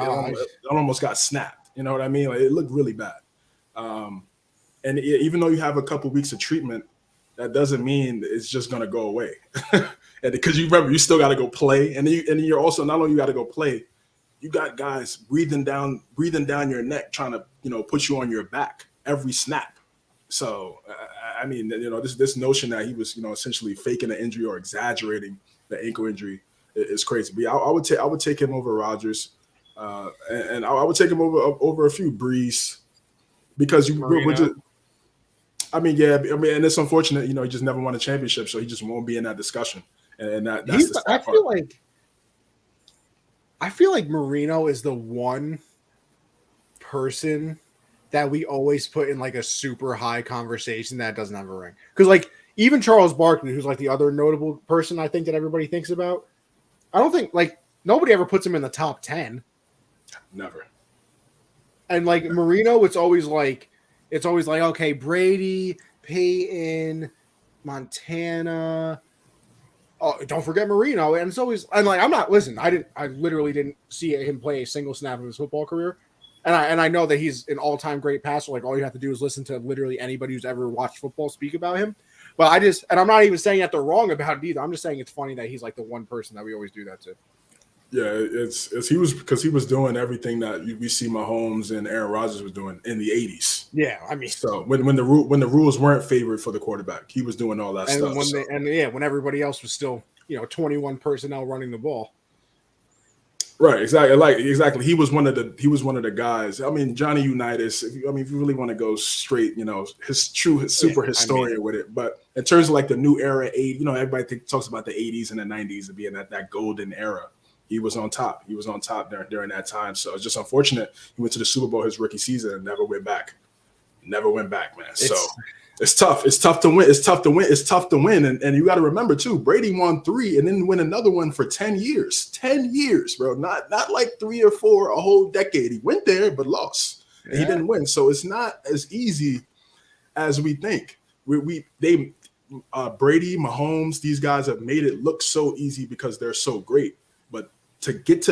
almost got snapped. You know what I mean? Like, it looked really bad. And even though you have a couple weeks of treatment, that doesn't mean it's just going to go away. And because you still got to go play, and you're also not only you got to go play, you got guys breathing down your neck, trying to put you on your back every snap. So I mean, this notion that he was essentially faking an injury or exaggerating the ankle injury is crazy. But I would take him over Rodgers, and I would take him over a few Breeze, because we're just. I mean, and it's unfortunate, he just never won a championship, so he just won't be in that discussion. And that's the sad part. I feel like Marino is the one person that we always put in like a super high conversation that doesn't have a ring. Because like even Charles Barkley, who's like the other notable person I think that everybody thinks about, I don't think like nobody ever puts him in the top 10. Never. And like Marino, it's always like, okay, Brady, Peyton, Montana. Oh, don't forget Marino. And it's always, and like, I literally didn't see him play a single snap of his football career. And I know that he's an all-time great passer. Like, all you have to do is listen to literally anybody who's ever watched football speak about him. But and I'm not even saying that they're wrong about it either. I'm just saying it's funny that he's like the one person that we always do that to. Yeah, it's he was because he was doing everything that we see Mahomes and Aaron Rodgers was doing in the '80s. Yeah, I mean, So when the rules weren't favored for the quarterback, he was doing all that and stuff. when everybody else was still 21 personnel running the ball. Right, exactly. He was one of the guys. I mean, Johnny Unitas. If you really want to go straight, his super historian with it. But in terms of like the new era, everybody talks about the '80s and the '90s being that golden era. He was on top. He was on top during that time. So it's just unfortunate he went to the Super Bowl his rookie season and never went back. Never went back, man. So it's tough. It's tough to win. It's tough to win. It's tough to win. And you got to remember too, Brady won 3 and then win another one for 10 years. 10 years, bro. Not like 3 or 4, a whole decade. He went there but lost. Yeah. And he didn't win. So it's not as easy as we think. Brady, Mahomes, these guys have made it look so easy because they're so great. But to get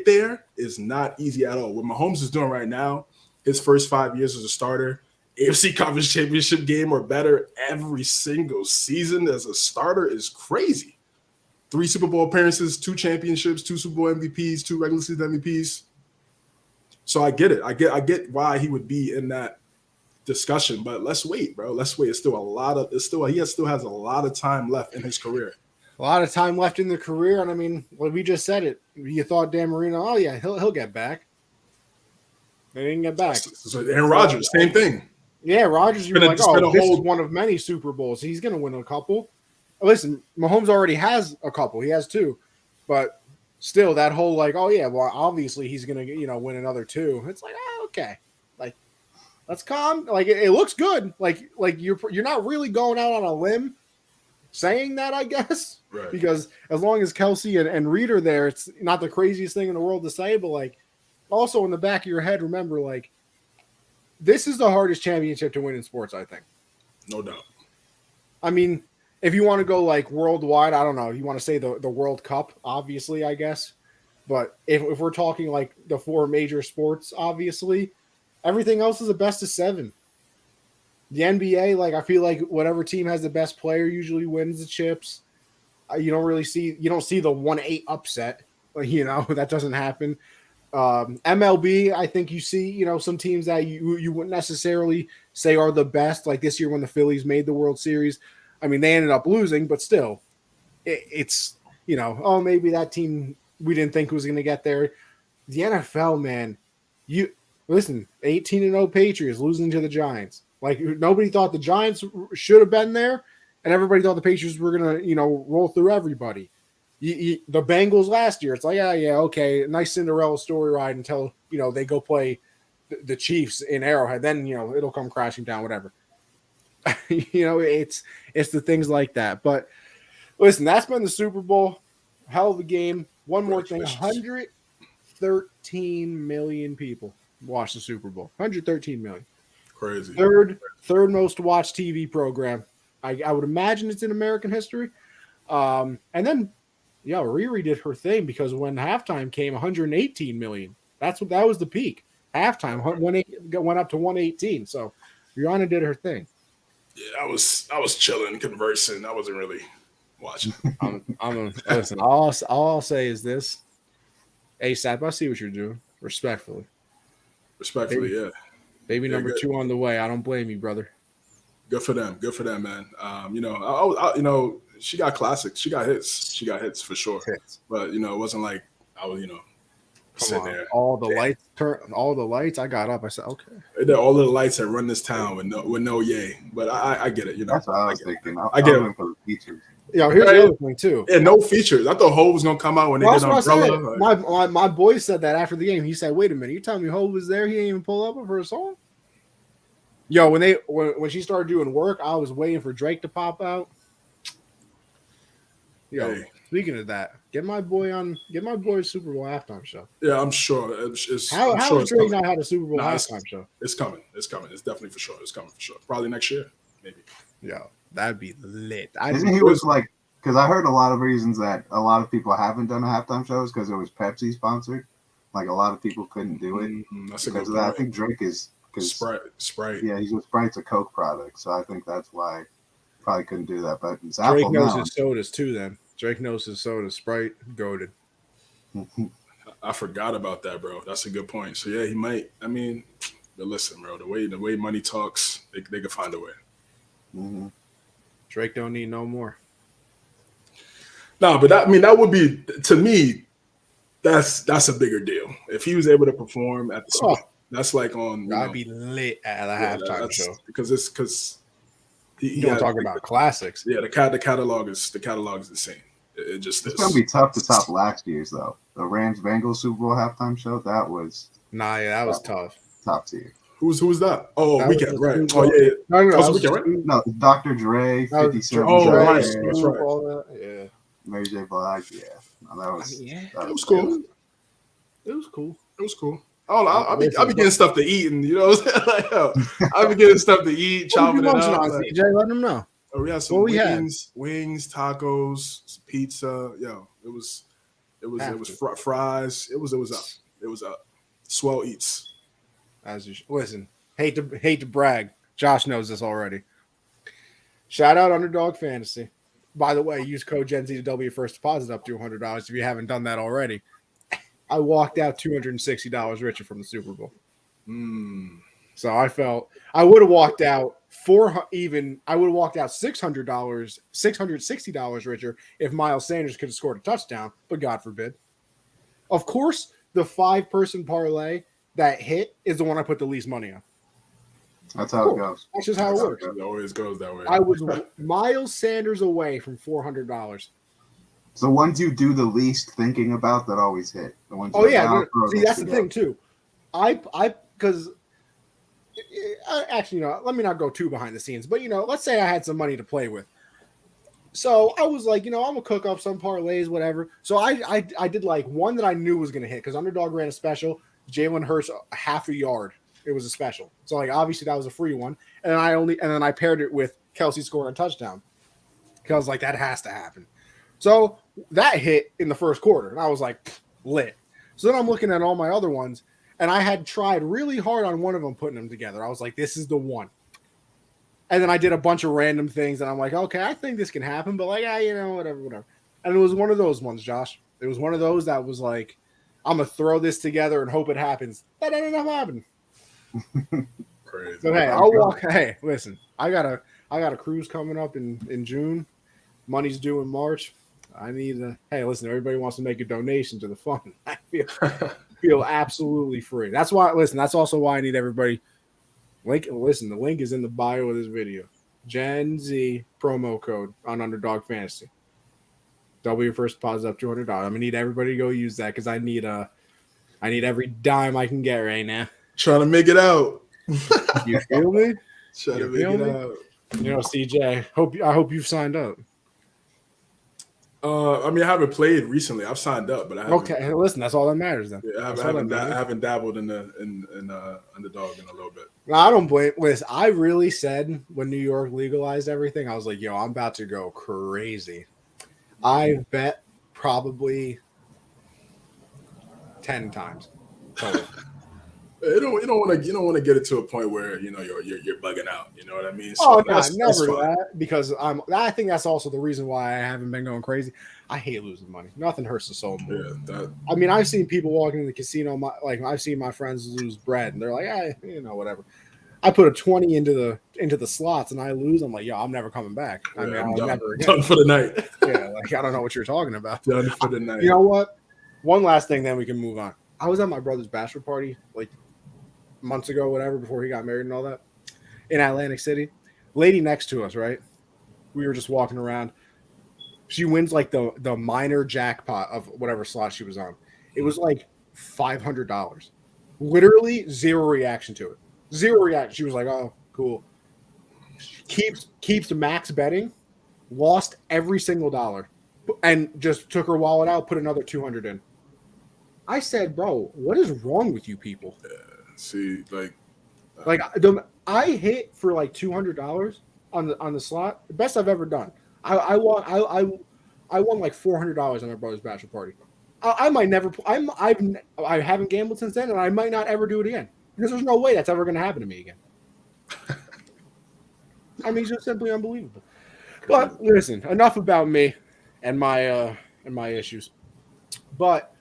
there is not easy at all. What Mahomes is doing right now, his first 5 years as a starter, AFC Conference Championship game or better every single season as a starter is crazy. 3 Super Bowl appearances, 2 championships, 2 Super Bowl MVPs, 2 regular season MVPs. So I get it. I get why he would be in that discussion, but let's wait, bro. Let's wait. He still has a lot of time left in his career. A lot of time left in the career, and I mean, we just said it. You thought Dan Marino, oh yeah, he'll get back. They didn't get back. So Aaron Rodgers, same thing. Yeah, Rodgers, you're like, this is one of many Super Bowls. He's going to win a couple. Listen, Mahomes already has a couple. He has 2. But still, that whole like, oh, yeah, well, obviously he's going to, win another 2. It's like, okay. Like, let's calm. Like, it looks good. Like you're not really going out on a limb saying that, I guess. Right. Because as long as Kelsey and Reed are there, it's not the craziest thing in the world to say. But, like, also in the back of your head, remember, like, this is the hardest championship to win in sports, I think. No doubt. I mean, if you want to go like worldwide, I don't know. You want to say the World Cup, obviously, I guess. But if we're talking like the 4 major sports, obviously, everything else is a best of 7. The NBA, like I feel like whatever team has the best player usually wins the chips. You don't see the 1-8 upset. Like, that doesn't happen. MLB, I think you see, some teams that you wouldn't necessarily say are the best. Like this year when the Phillies made the World Series, I mean, they ended up losing, but still, it's maybe that team we didn't think was going to get there. The NFL, man, you listen, 18-0 Patriots losing to the Giants. Like nobody thought the Giants should have been there, and everybody thought the Patriots were going to, roll through everybody. The Bengals last year, it's like, yeah, okay, nice Cinderella story ride until, they go play the Chiefs in Arrowhead. Then, it'll come crashing down, whatever. It's the things like that. But listen, that's been the Super Bowl. Hell of a game. One more thing, 113 million people watched the Super Bowl. 113 million. Crazy. Third most watched TV program. I would imagine it's in American history. And then Riri did her thing because when halftime came, 118 million. That was the peak. Halftime went up to 118. So Rihanna did her thing. Yeah, I was chilling, conversing. I wasn't really watching. Listen. All I'll say is this: ASAP, I see what you're doing. Respectfully, yeah. Baby number 2 on the way. I don't blame you, brother. Good for them, man. She got classics. She got hits for sure. But it wasn't like I was, sitting there. All the lights. I got up. I said, okay. All of the lights that run this town with no yay. But I get it. That's what I was thinking. I get it for the features. Yeah, here's the other thing too. Yeah, no features. I thought Hov was gonna come out when they did Umbrella. My boy said that after the game. He said, "Wait a minute, you telling me Hov was there? He didn't even pull up for a song." Yo, when she started doing work, I was waiting for Drake to pop out. Yo, speaking of that, get my boy Super Bowl halftime show. Yeah, I'm sure. How has Drake not had a Super Bowl halftime show? It's coming. It's definitely for sure. Probably next year, maybe. Yo, that'd be lit. Isn't he was like, because I heard a lot of reasons that a lot of people haven't done a halftime shows because it was Pepsi sponsored. Like a lot of people couldn't do it because of that. I think Drake is Sprite. Yeah, he's with Sprite's a Coke product, so I think that's why probably couldn't do that. But it's Drake Apple knows now. his sodas too. Then Drake knows his sodas. Sprite, goated. I forgot about that, bro. That's a good point. So yeah, he might. I mean, but listen, bro. The way money talks, they can find a way. Mm-hmm. Drake don't need no more. No, but that would be, to me, that's a bigger deal. If he was able to perform at the Super Bowl, that's like on. I'd be lit at a halftime show because you don't talk about classics. Yeah, the catalog is insane. It just is. It's gonna be tough to top last year's though. The Rams Bengals Super Bowl halftime show, that was that was tough. Top tier. Who was that? Oh, that Weekend, right? Oh yeah. No, that was Weekend, right? No, Dr. Dre, 50 Cent. Oh, right. That's right. Yeah. Mary J. Blige, yeah. No, that was. It was cool. It was cool. It was cool. Oh, I'll be getting stuff to eat, and you know, what I'm saying? Like, I'll be getting stuff to eat, chopping it up. CJ, let them know. Oh, we had some wings, tacos, some pizza. Yo, it was fries. It was up. Swell eats. As you listen, hate to brag. Josh knows this already. Shout out Underdog Fantasy. By the way, use code Gen Z to double your first deposit up to $100 if you haven't done that already. I walked out $260 richer from the Super Bowl. So I felt I would have walked out $660 richer if Miles Sanders could have scored a touchdown, but God forbid. Of course, the 5-person parlay that hit is the one I put the least money on. That's how it goes. That's just how it works. It always goes that way. I was Miles Sanders away from $400. It's the ones you do the least thinking about that always hit. The ones see, that's the thing too. Because actually, let me not go too behind the scenes, but let's say I had some money to play with. So I was like, I'm gonna cook up some parlays, whatever. So I did like one that I knew was gonna hit because Underdog ran a special. Jalen Hurts half a yard. It was a special. So like obviously that was a free one. And then I paired it with Kelsey scoring a touchdown. Because I was like, that has to happen. So that hit in the first quarter. And I was like, lit. So then I'm looking at all my other ones. And I had tried really hard on one of them putting them together. I was like, this is the one. And then I did a bunch of random things. And I'm like, okay, I think this can happen. But like, whatever. And it was one of those ones, Josh. It was one of those that was like, I'm going to throw this together and hope it happens. That ended up happening. Crazy. So hey, I'll walk. Hey, listen, I got a cruise coming up in June. Money's due in March. I need hey, listen, everybody wants to make a donation to the fund. I feel absolutely free. That's why. Listen, that's also why I need everybody. Listen, the link is in the bio of this video. Gen Z promo code on Underdog Fantasy. Double your first deposit up $200. I'm gonna need everybody to go use that because I need every dime I can get right now. Trying to make it out. You feel me? Trying to make it out. CJ, I hope you've signed up. I mean, I haven't played recently. I've signed up, but I haven't. Okay, listen, that's all that matters then. Yeah, I haven't dabbled in Underdog in a little bit. No, I don't blame. Listen, I really said when New York legalized everything, I was like, yo, I'm about to go crazy. I bet probably 10 times. Total. You don't want to get it to a point where you're bugging out. You know what I mean? So never that because I think that's also the reason why I haven't been going crazy. I hate losing money. Nothing hurts the soul more. Yeah, I mean, I've seen people walking in the casino. I've seen my friends lose bread, and they're like, whatever. I put a 20 into the slots, and I lose. I'm like, yo, I'm never coming back. I mean, I'm never again. Done for the night. Yeah, like I don't know what you're talking about. Done for the night. You know what? One last thing, then we can move on. I was at my brother's bachelor party like months ago, whatever, before he got married and all that, in Atlantic City. Lady next to us, right? We were just walking around. She wins like the minor jackpot of whatever slot she was on. It was like $500. Literally zero reaction to it. Zero reaction. She was like, "Oh, cool." Keeps max betting. Lost every single dollar, and just took her wallet out, put another 200 in. I said, "Bro, what is wrong with you people?" See, I hit for like $200 on the slot. The best I've ever done. I won like $400 on my brother's bachelor party. I might never. I haven't gambled since then, and I might not ever do it again because there's no way that's ever going to happen to me again. I mean, it's just simply unbelievable. But listen, enough about me and my issues. But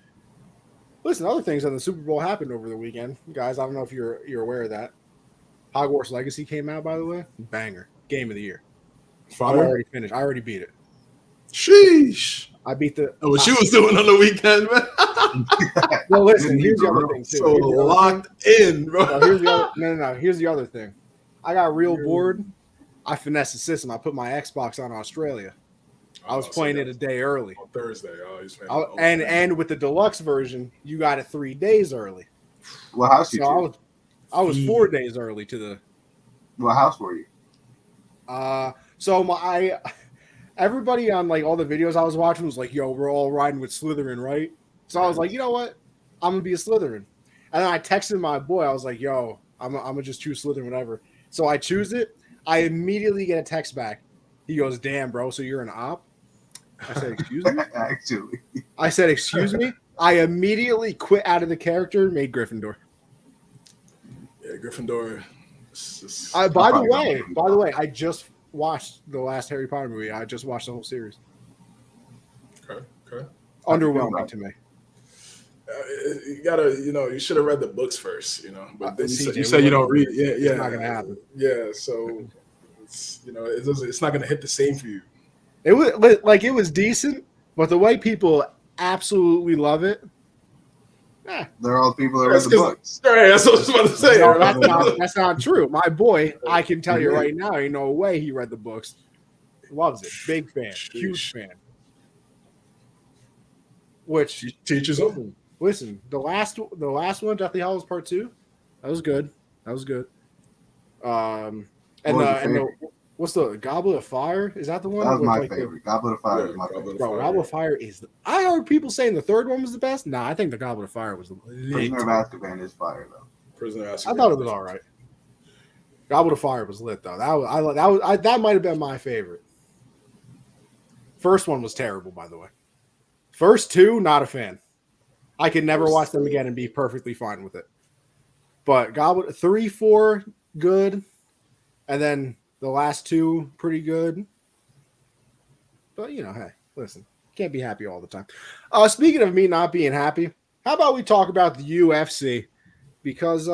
Listen, other things on the Super Bowl happened over the weekend, guys. I don't know if you're aware of that. Hogwarts Legacy came out, by the way. Banger, game of the year. I'm Fire. already finished. I already beat it. Sheesh. I beat the. What she was doing on the weekend, man. Well, listen. Here's the other thing too. So locked in, bro. No, here's the other. No. Here's the other thing. I got real bored. I finessed the system. I put my Xbox on Australia. I was playing it a day early. On Thursday. Oh, he's and with the deluxe version, you got it 3 days early. What house you So to? I was 4 days early to the. What house were you? So everybody on like all the videos I was watching was like, "Yo, we're all riding with Slytherin, right?" So I was like, you know what? I'm gonna be a Slytherin. And then I texted my boy. I was like, "Yo, I'm gonna just choose Slytherin, whatever." So I choose it. I immediately get a text back. He goes, "Damn, bro, so you're an op?" I said, "Excuse me?" Actually. I said, "Excuse me?" I immediately quit out of the character, made Gryffindor. Yeah, Gryffindor. By the way, I just watched the last Harry Potter movie. I just watched the whole series. Okay. Underwhelming to me. You gotta, you should have read the books first, But then CJ, you said you don't read. Yeah. It's not gonna happen. Yeah, so it's not gonna hit the same for you. It was decent, but the way people absolutely love it. They're all people that read the books. Right, that's what I was about to say. No, that's not true. My boy, I can tell you right now, ain't no way he read the books. Loves it. Big fan. Huge fan. Which teaches them. Listen, the last one, Deathly Hallows Part 2, that was good. What's the Goblet of Fire? Is that the one? That was my favorite. Goblet of Fire was my favorite. Bro, Goblet of Fire is. I heard people saying the third one was the best. Nah, I think the Goblet of Fire was the. Prisoner of Azkaban is fire though. Prisoner of Azkaban. I thought it was all right. Goblet of Fire was lit though. That might have been my favorite. First one was terrible, by the way. First two, not a fan. I could never watch them again and be perfectly fine with it. But Goblet 3, 4, good, and then the last two, pretty good. But hey, listen, can't be happy all the time. Speaking of me not being happy, how about we talk about the UFC? Because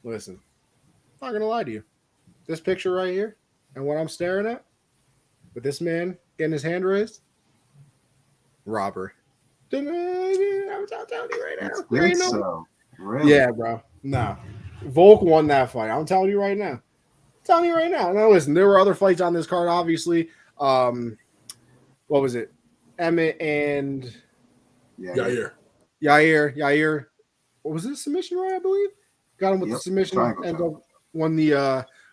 listen, I'm not gonna lie to you. This picture right here and what I'm staring at, with this man getting his hand raised, robber. I'm telling you right now. Really? Yeah, bro. No. Volk won that fight. I'm telling you right now. Now, listen, there were other fights on this card, obviously. What was it? Emmett and Yair. What was it? Submission, right? I believe. Got him with the submission.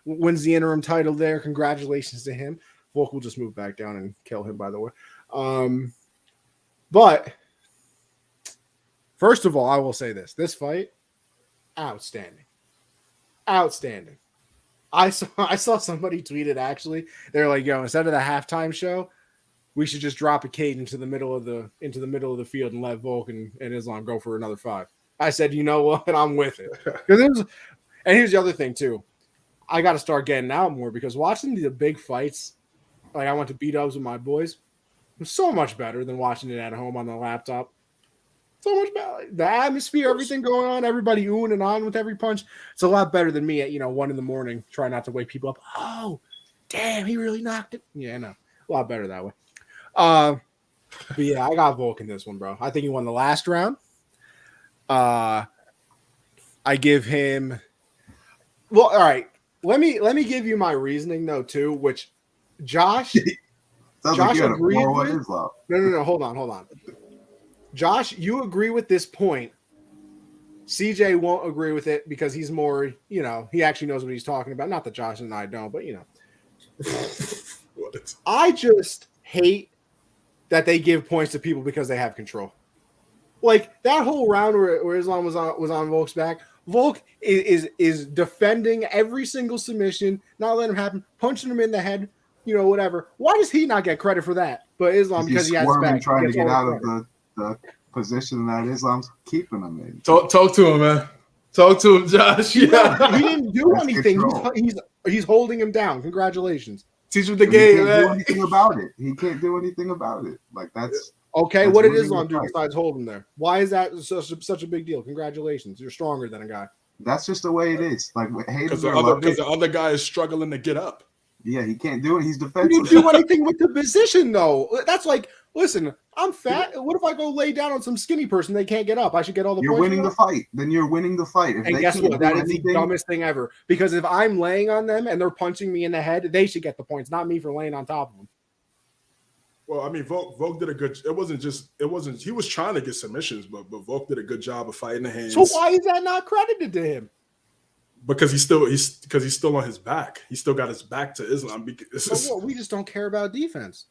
Wins the interim title there. Congratulations to him. Volk will just move back down and kill him, by the way. But first of all, I will say this fight, outstanding. I saw somebody tweet it actually. They're like, "Yo, instead of the halftime show, we should just drop a cage into the middle of the field and let Volk and Islam go for another 5." I said, "You know what? I'm with it." And here's the other thing too. I got to start getting out more because watching the big fights, like I went to B-dubs with my boys, was so much better than watching it at home on the laptop. So much better. The atmosphere, everything going on, everybody oohing and on with every punch. It's a lot better than me at 1 a.m. trying not to wake people up. Oh, damn, he really knocked it. Yeah, no, a lot better that way. But yeah, I got Volk in this one, bro. I think he won the last round. I give him. Well, all right. Let me give you my reasoning though too, which Josh agreed with. No. Hold on. Josh, you agree with this point. CJ won't agree with it because he's more, he actually knows what he's talking about. Not that Josh and I don't, but I just hate that they give points to people because they have control. Like that whole round where Islam was on Volk's back. Volk is defending every single submission, not letting him happen, punching him in the head, whatever. Why does he not get credit for that? But Islam, because he has his back, trying to get out of the position that Islam's keeping him in. Talk to him, man. Talk to him, Josh. Yeah. He didn't do anything. He's holding him down. Congratulations. Teach him the game, man. He can't do anything about it. Like that's. Okay, That's what did winning Islam the do fight. besides hold him there? Why is that such a big deal? Congratulations, you're stronger than a guy. That's just the way it is. Like hate Because it or love it. the other guy is struggling to get up. Yeah, he can't do it. He's You defenseless. don't do anything with the position though. That's like, listen, I'm fat. What if I go lay down on some skinny person? They can't get up. I should get all the You're points. winning the fight. Then you're winning the fight. If And they guess can't what? do That is the anything, dumbest thing ever. Because if I'm laying on them and they're punching me in the head, they should get the points, not me for laying on top of them. Well, I mean, Volk did a good. It wasn't. He was trying to get submissions, but Volk did a good job of fighting the hands. So why is that not credited to him? Because he's still on his back. He still got his back to Islam. We just don't care about defense.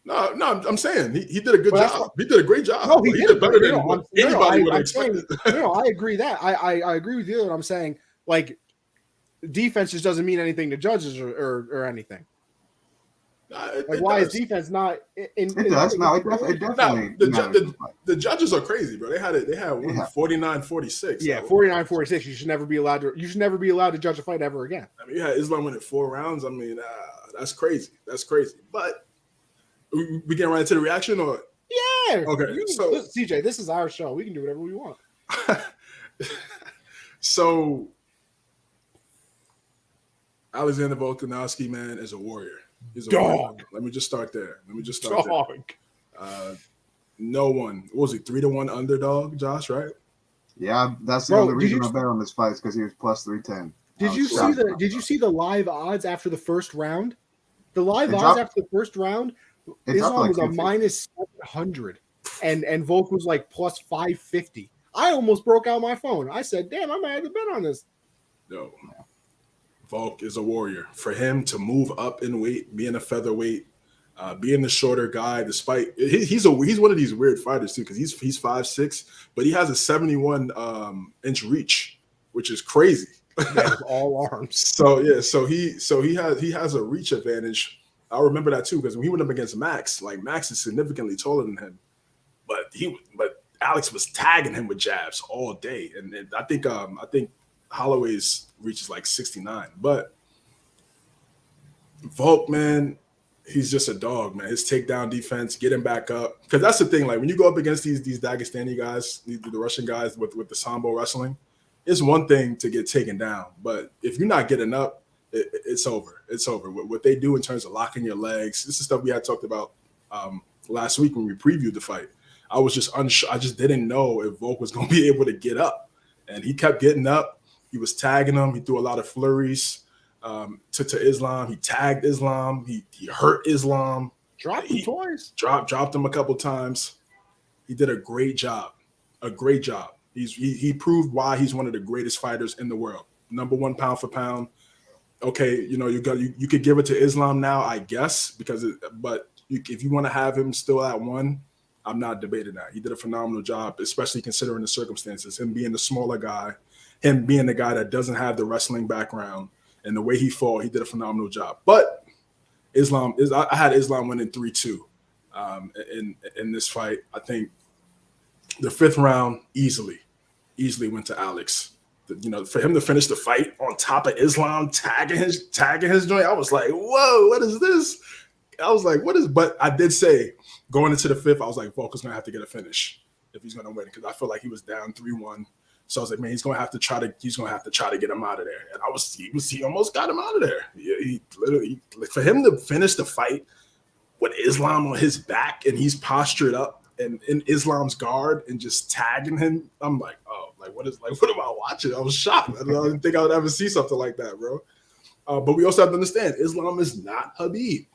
No, I'm saying he did a good job. He did a great job. No, he did better than what anybody would have saying, expected. No, I agree that. I agree with you. That I'm saying, like, defense just doesn't mean anything to judges or anything. Like, why is defense not? It does. No, it definitely. The judges are crazy, bro. They had 49-46. Yeah, 49-46. You should never be allowed to judge a fight ever again. I mean, you had Islam win it 4 rounds. I mean, that's crazy. That's crazy. But we getting right into the reaction, or yeah? Okay. So CJ, this is our show. We can do whatever we want. So Alexander Volkanovski, man, is a warrior. He's a dog. warrior. Let me just start there. Dog. No one. What was he? 3-1 underdog, Josh, right? Yeah, that's the only reason I bet on this fight is because he was plus 310. Did you see the live odds after the first round? The live odds after the first round, Islam was a minus 700, and Volk was like plus 550. I almost broke out my phone. I said, "Damn, I might have to bet on this." No. Volk is a warrior. For him to move up in weight, being a featherweight, being the shorter guy, despite he's one of these weird fighters too, because he's 5'6", but he has a 71 inch reach, which is crazy. Yeah, all arms. So he has a reach advantage. I remember that too, because when he went up against Max, like Max is significantly taller than him, but Alex was tagging him with jabs all day, and I think Holloway's reach is like 69, but Volk, man, he's just a dog, man. His takedown defense, get him back up, because that's the thing. Like when you go up against these Dagestani guys, the Russian guys with the sambo wrestling, it's one thing to get taken down, but if you're not getting up, it's over. It's over. What they do in terms of locking your legs, this is stuff we had talked about last week when we previewed the fight. I was just unsure. I just didn't know if Volk was going to be able to get up, and he kept getting up. He was tagging him. He threw a lot of flurries to Islam. He tagged Islam. He hurt Islam. Dropped him twice. Dropped him a couple times. He did a great job. A great job. He proved why he's one of the greatest fighters in the world. Number 1 pound for pound. Okay, you could give it to Islam now, I guess, if you want to have him still at 1, I'm not debating that. He did a phenomenal job, especially considering the circumstances. Him being the smaller guy, him being the guy that doesn't have the wrestling background, and the way he fought, he did a phenomenal job. But I had Islam winning 3-2 in this fight. I think the 5th round easily went to Alex. For him to finish the fight on top of Islam, tagging his joint, I was like, whoa, what is this? I was like, what is? But I did say going into the 5th, I was like, Volk is gonna have to get a finish if he's gonna win, because I feel like he was down 3-1. So I was like, man, he's gonna have to try to get him out of there. And he almost got him out of there. Yeah, he literally, for him to finish the fight with Islam on his back and he's postured up and in Islam's guard and just tagging him, I'm like, oh, what am I watching? I was shocked. I didn't think I would ever see something like that, bro. But we also have to understand, Islam is not Habib.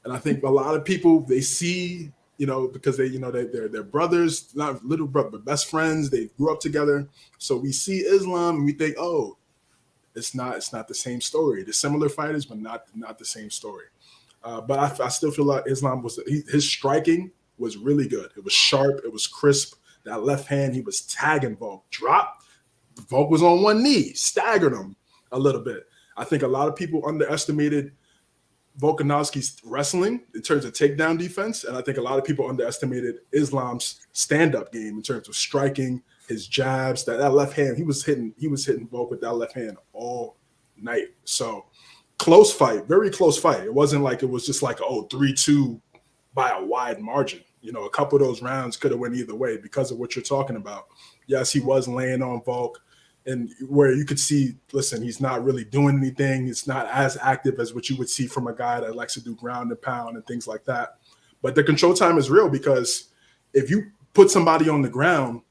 And I think a lot of people, they see, because they're brothers, not little brother, but best friends. They grew up together. So we see Islam and we think, oh, it's not the same story. They're similar fighters, but not the same story. But I still feel like Islam his striking was really good. It was sharp. It was crisp. That left hand, he was tagging Volk. Dropped. Volk was on one knee, staggered him a little bit. I think a lot of people underestimated Volkanovski's wrestling in terms of takedown defense, and I think a lot of people underestimated Islam's stand-up game in terms of striking, his jabs, that left hand. He was hitting Volk with that left hand all night. So close fight, very close fight. It wasn't like it was just like 3-2 by a wide margin. a couple of those rounds could have went either way because of what you're talking about. Yes, he was laying on Volk, and where you could see, listen, he's not really doing anything. It's not as active as what you would see from a guy that likes to do ground and pound and things like that. But the control time is real because if you put somebody on the ground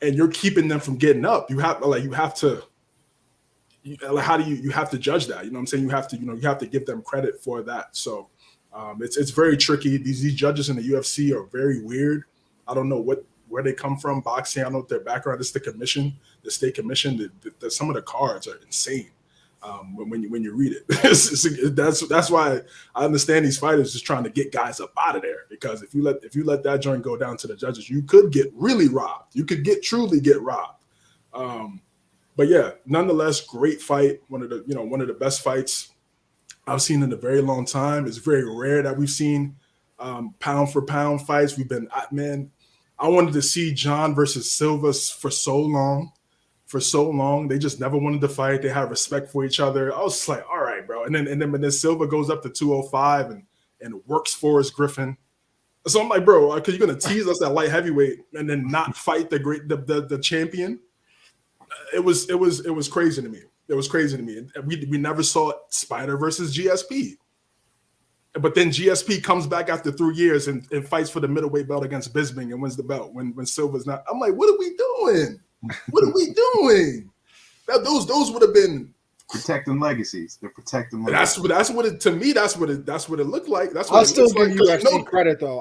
and you're keeping them from getting up, you have to judge that? You know what I'm saying? You have to give them credit for that. So it's very tricky. These judges in the UFC are very weird. I don't know where they come from. Boxing, I don't know what their background is. The commission, the state commission, some of the cards are insane. When you read it, that's why I understand these fighters just trying to get guys up out of there, because if you let that joint go down to the judges, you could get really robbed. You could truly get robbed. But yeah, nonetheless, great fight. One of the best fights I've seen in a very long time. It's very rare that we've seen pound for pound fights. I wanted to see John versus Silva for so long. For so long, they just never wanted to fight. They had respect for each other. I was just like, all right, bro. And then Silva goes up to 205 and works Forrest Griffin. So I'm like, bro, because you're gonna tease us at light heavyweight and then not fight the champion. It was crazy to me. It was crazy to me. We never saw Spider versus GSP. But then GSP comes back after 3 years and fights for the middleweight belt against Bisping and wins the belt when Silva's not. I'm like, what are we doing? What are we doing? Those would have been protecting legacies. They're protecting legacies. That's what it looked like. That's what I'll still give UFC credit though.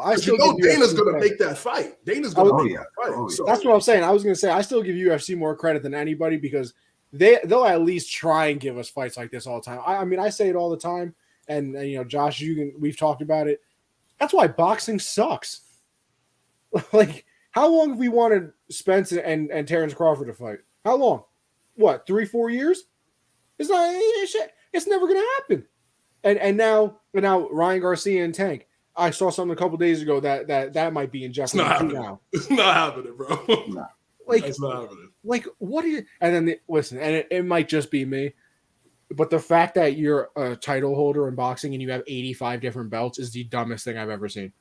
Dana's going to make that fight. Dana's going to make that fight. Oh, yeah. So, that's what I'm saying. I was going to say I still give UFC more credit than anybody because they'll at least try and give us fights like this all the time. I mean, I say it all the time, and Josh, we've talked about it. That's why boxing sucks. Like, how long have we wanted Spence and Terrence Crawford to fight? How long? What, 3-4 years? It's not. It's never going to happen. And now Ryan Garcia and Tank. I saw something a couple days ago that might be in jeopardy now. It's not happening, bro. No. It's not happening. Like, what are you? And then listen, and it might just be me, but the fact that you're a title holder in boxing and you have 85 different belts is the dumbest thing I've ever seen.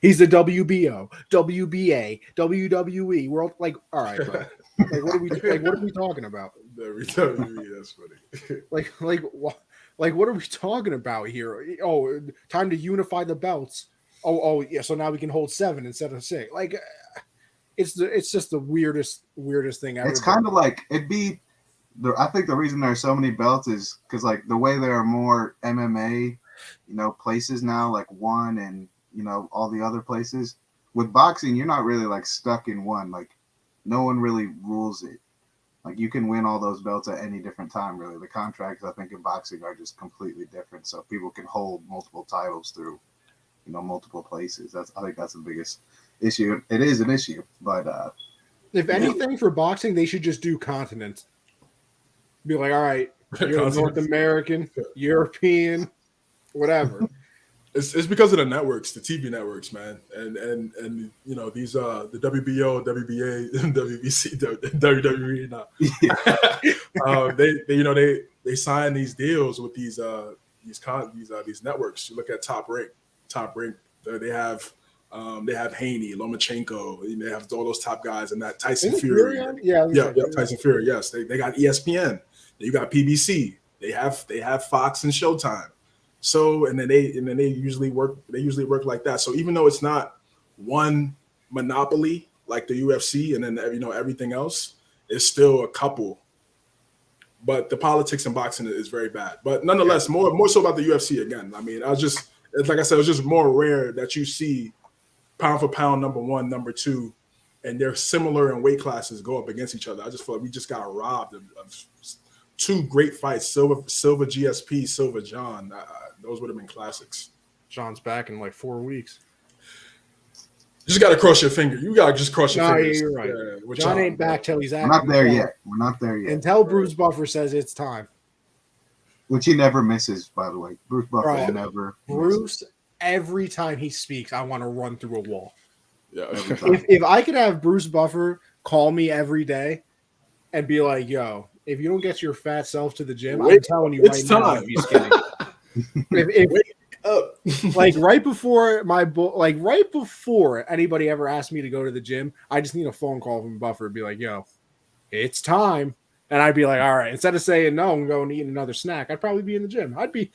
He's the WBO, WBA, WWE world. Like, all right, bro. Like, what are we talking about? WWE, that's funny. What are we talking about here? Oh, time to unify the belts. Oh, yeah. So now we can hold 7 instead of 6. Like, it's just the weirdest thing ever. It's kind of like it'd be. I think the reason there are so many belts is because like the way there are more MMA, places now, like one and all the other places. With boxing, you're not really like stuck in one. Like no one really rules it. Like you can win all those belts at any different time. Really, the contracts I think in boxing are just completely different, so people can hold multiple titles through, multiple places. I think that's the biggest issue. It is an issue, but if anything for boxing, they should just do continents. Be like, all right, you're North American, European, whatever. It's because of the networks, the TV networks, man, and these the WBO, WBA, WBC, WWE. They sign these deals with these networks. You look at Top Rank. They have Haney, Lomachenko. They have all those top guys, and that Tyson Fury. Tyson Fury. Yes, they got ESPN. You got PBC. They have Fox and Showtime. So and then they usually work like that. So even though it's not one monopoly like the UFC and then everything else, it's still a couple. But the politics in boxing is very bad. But nonetheless, more so about the UFC again. I mean, like I said, it's just more rare that you see pound for pound number 1, number 2, and they're similar in weight classes go up against each other. I just feel like we just got robbed of 2 great fights. Silva GSP, Silva John. Those would have been classics. John's back in like 4 weeks. You just got to cross your finger. You got to just cross your fingers. Yeah, you're right. John ain't back till he's We're not there yet. We're not there yet. Until Bruce Buffer says it's time. Which he never misses, by the way. Bruce Buffer never. Bruce, every time he speaks, I want to run through a wall. Yeah. If I could have Bruce Buffer call me every day and be like, yo, if you don't get your fat self to the gym, I'm telling you it's right time. now, he's kidding. Like right before right before anybody ever asked me to go to the gym, I just need a phone call from Buffer and be like, "Yo, it's time." And I'd be like, "All right." Instead of saying no, I'm going to eat another snack, I'd probably be in the gym. I'd be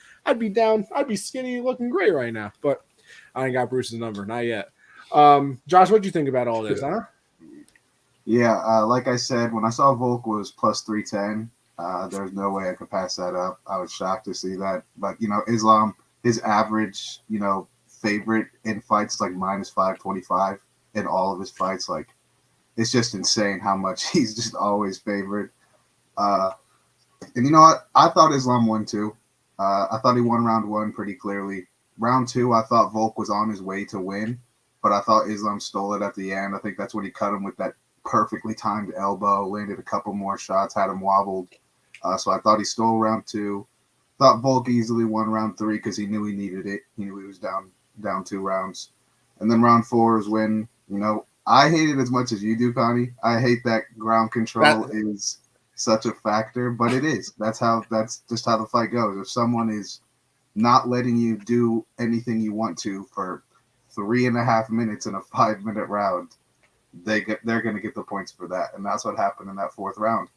down. I'd be skinny, looking great right now. But I ain't got Bruce's number, not yet. Josh, what do you think about all this, huh? Yeah, like I said, when I saw Volk was plus 310, there's no way I could pass that up. I was shocked to see that. But, Islam, his average, favorite in fights is like minus 525 in all of his fights. Like, it's just insane how much he's just always favored. And you know what? I thought Islam won too. I thought he won round one pretty clearly. Round two, I thought Volk was on his way to win, but I thought Islam stole it at the end. I think that's what he cut him with that perfectly timed elbow, landed a couple more shots, had him wobbled. So I thought he stole round two. Thought Volk easily won round three because he knew he needed it. He knew he was down 2 rounds. And then round four is when, I hate it as much as you do, Connie. I hate that ground control is such a factor, but it is. That's just how the fight goes. If someone is not letting you do anything you want to for 3.5 minutes in a 5-minute round, they're going to get the points for that. And that's what happened in that fourth round.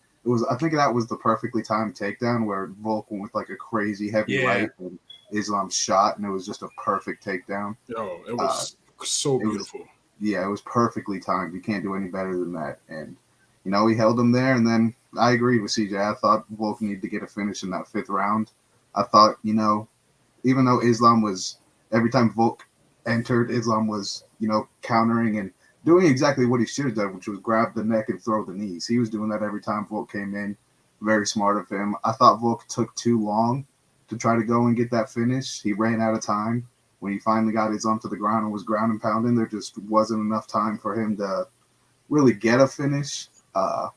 I think that was the perfectly timed takedown where Volk went with like a crazy heavy right and Islam shot, and it was just a perfect takedown. Yo, it was so beautiful. It was perfectly timed. You can't do any better than that. And, he held him there. And then I agreed with CJ. I thought Volk needed to get a finish in that 5th round. I thought, even though Islam was, every time Volk entered, Islam was, countering and doing exactly what he should have done, which was grab the neck and throw the knees. He was doing that every time Volk came in. Very smart of him. I thought Volk took too long to try to go and get that finish. He ran out of time. When he finally got Islam to the ground and was ground and pounding, there just wasn't enough time for him to really get a finish. And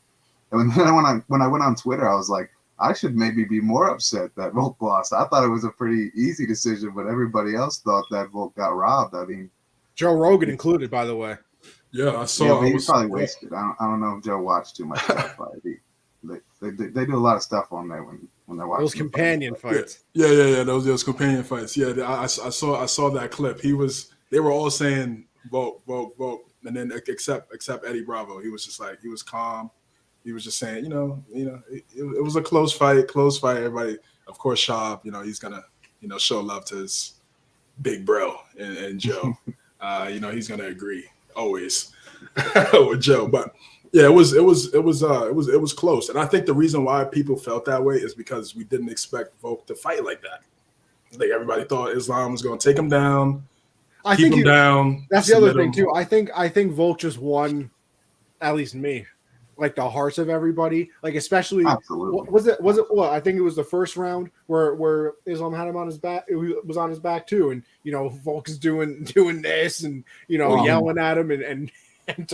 then when I went on Twitter, I was like, I should maybe be more upset that Volk lost. I thought it was a pretty easy decision, but everybody else thought that Volk got robbed. I mean, Joe Rogan included, by the way. Yeah, I saw. He was probably wasted. I don't know if Joe watched too much of that fight. They do a lot of stuff on there when they're watching those companion fights. Yeah. Those companion fights. Yeah, I saw that clip. They were all saying vote, and then except Eddie Bravo, he was just like, he was calm. He was just saying, it was a close fight. Everybody, of course, Schaub, he's gonna, show love to his big bro and Joe. He's gonna agree always with Joe, but. Yeah, it was close, and I think the reason why people felt that way is because we didn't expect Volk to fight like that. Like everybody thought Islam was going to take him down, keep him down. That's the other thing too. I think Volk just won, at least me, like the hearts of everybody. Like especially, absolutely. Was it? Well, I think it was the first round where Islam had him on his back. It was on his back too, and Volk is doing this and yelling at him and.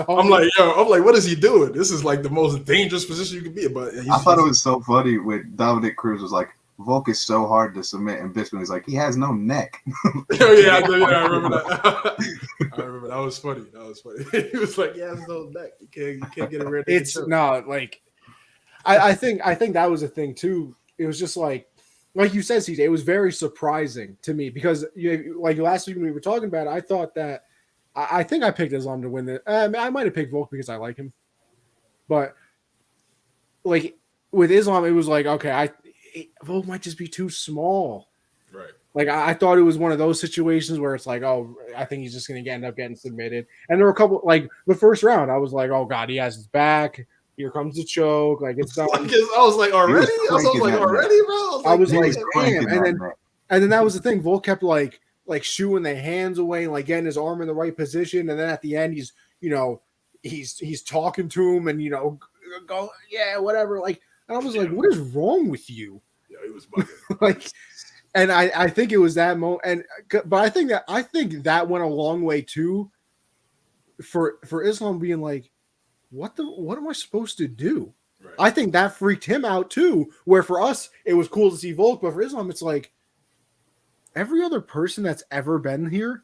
I'm like, what is he doing? This is like the most dangerous position you could be in. But I thought it was so funny when Dominic Cruz was like, Volk is so hard to submit, and Bisping was like, he has no neck. I remember that. I remember that was funny. He was like, he has no neck. You can't get it rid of it. It's not like I think that was a thing too. It was just like you said, CJ, it was very surprising to me because like last week when we were talking about it, I thought that. I think I picked Islam to win this. I might have picked Volk because I like him, but like with Islam, it was like Volk might just be too small. Right. Like I thought it was one of those situations where it's like, oh, I think he's just going to end up getting submitted. And there were a couple like the first round, I was like, oh god, he has his back. Here comes the choke. Like it's done. I was like, already? Bro. I was like, damn. And then that was the thing. Volk kept like shooing the hands away and like getting his arm in the right position, and then at the end he's talking to him and go whatever, like, and I was like, what is wrong with you? Yeah, he was bugging. Like, and I think it was that moment, but I think that went a long way too for Islam being like, what am I supposed to do? Right. I think that freaked him out too, where for us it was cool to see Volk, but for Islam it's like, every other person that's ever been here,